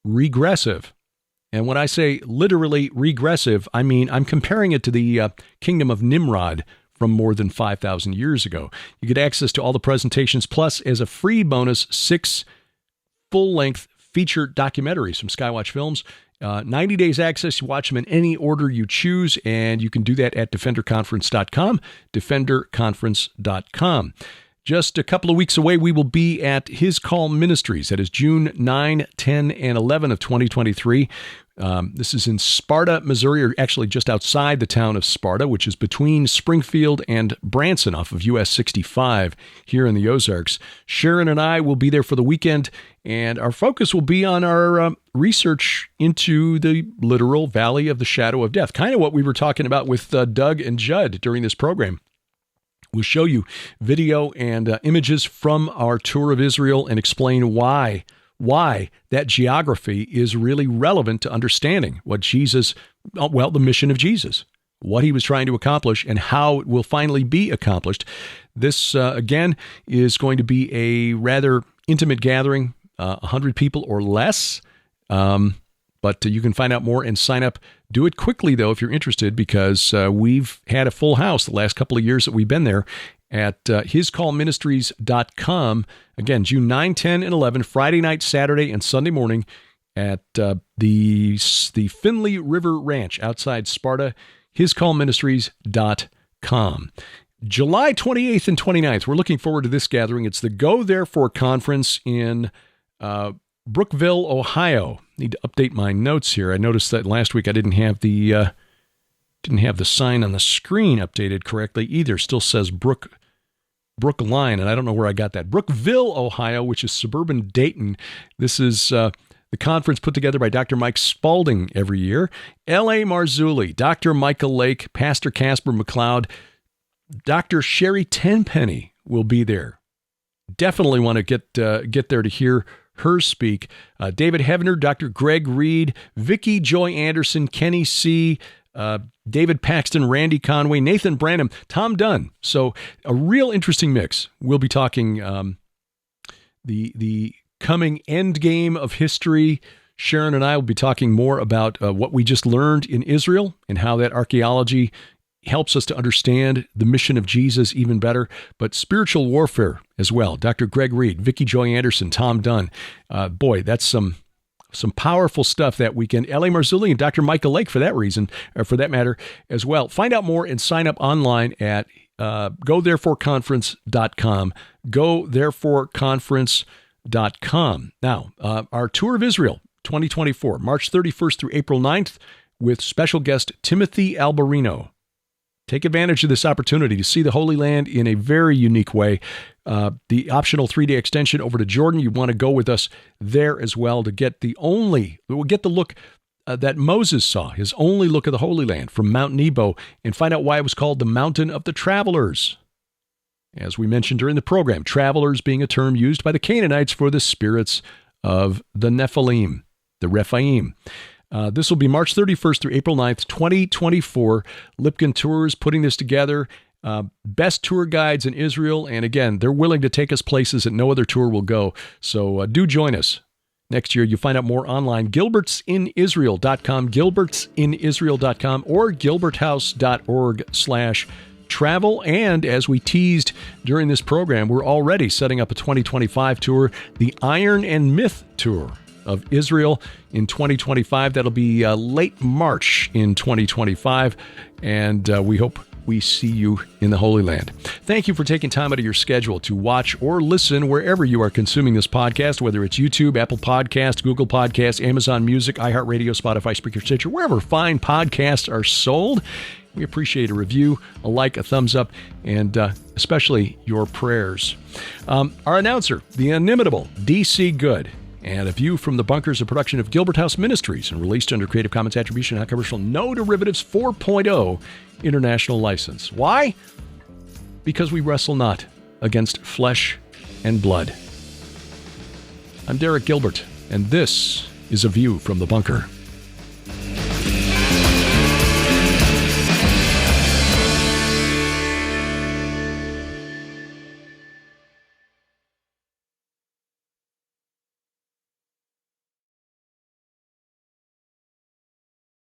regressive. And when I say literally regressive, I mean I'm comparing it to the kingdom of Nimrod from more than 5,000 years ago. You get access to all the presentations, plus as a free bonus, 6 full-length feature documentaries from Skywatch Films. 90 days access. You watch them in any order you choose, and you can do that at defenderconference.com, defenderconference.com. Just a couple of weeks away, we will be at His Call Ministries. That is June 9, 10, and 11 of 2023. This is in Sparta, Missouri, or actually just outside the town of Sparta, which is between Springfield and Branson off of US 65 here in the Ozarks. Sharon and I will be there for the weekend, and our focus will be on our research into the literal valley of the shadow of death, kind of what we were talking about with Doug and Judd during this program. We'll show you video and images from our tour of Israel and explain why that geography is really relevant to understanding what the mission of Jesus, what he was trying to accomplish, and how it will finally be accomplished. This, again, is going to be a rather intimate gathering, 100 people or less. But you can find out more and sign up. Do it quickly, though, if you're interested, because we've had a full house the last couple of years that we've been there at hiscallministries.com. Again, June 9, 10, and 11, Friday night, Saturday, and Sunday morning at the Finley River Ranch outside Sparta, hiscallministries.com. July 28th and 29th, we're looking forward to this gathering. It's the Go Therefore Conference in Brookville, Ohio. Need to update my notes here. I noticed that last week I didn't have the Didn't have the sign on the screen updated correctly either. Still says Brookline, and I don't know where I got that. Brookville, Ohio, which is suburban Dayton. This is the conference put together by Dr. Mike Spalding every year. L.A. Marzulli, Dr. Michael Lake, Pastor Casper McLeod, Dr. Sherry Tenpenny will be there. Definitely want to get there to hear her speak. David Heavener, Dr. Greg Reed, Vicki Joy Anderson, Kenny C., David Paxton, Randy Conway, Nathan Branham, Tom Dunn. So a real interesting mix. We'll be talking the coming end game of history. Sharon and I will be talking more about what we just learned in Israel and how that archaeology helps us to understand the mission of Jesus even better, but spiritual warfare as well. Dr. Greg Reed, Vicki Joy Anderson, Tom Dunn. Boy, that's some powerful stuff that weekend. L.A. Marzulli and Dr. Michael Lake for that reason, or for that matter as well. Find out more and sign up online at gothereforeconference.com. Gothereforeconference.com. Now, our Tour of Israel 2024, March 31st through April 9th, with special guest Timothy Alberino. Take advantage of this opportunity to see the Holy Land in a very unique way. The optional 3-day extension over to Jordan, you want to go with us there as well to get the look that Moses saw, his only look of the Holy Land from Mount Nebo, and find out why it was called the Mountain of the Travelers. As we mentioned during the program, travelers being a term used by the Canaanites for the spirits of the Nephilim, the Rephaim. This will be March 31st through April 9th, 2024. Lipkin Tours putting this together. Best tour guides in Israel. And again, they're willing to take us places that no other tour will go. So do join us next year. You'll find out more online. Gilbertsinisrael.com, Gilbertsinisrael.com, or gilberthouse.org/travel. And as we teased during this program, we're already setting up a 2025 tour, the Iron and Myth Tour of Israel in 2025. That'll be late March in 2025, and we hope we see you in the Holy Land. Thank you for taking time out of your schedule to watch or listen wherever you are consuming this podcast, whether it's YouTube, Apple Podcasts, Google Podcasts, Amazon Music, iHeartRadio, Spotify, Spreaker, Stitcher, wherever fine podcasts are sold. We appreciate a review, a like, a thumbs up, and especially your prayers. Our announcer, the inimitable DC Good, and A View from the Bunker is a production of Gilbert House Ministries and released under Creative Commons Attribution, Non-Commercial, No Derivatives 4.0 International License. Why? Because we wrestle not against flesh and blood. I'm Derek Gilbert, and this is A View from the Bunker.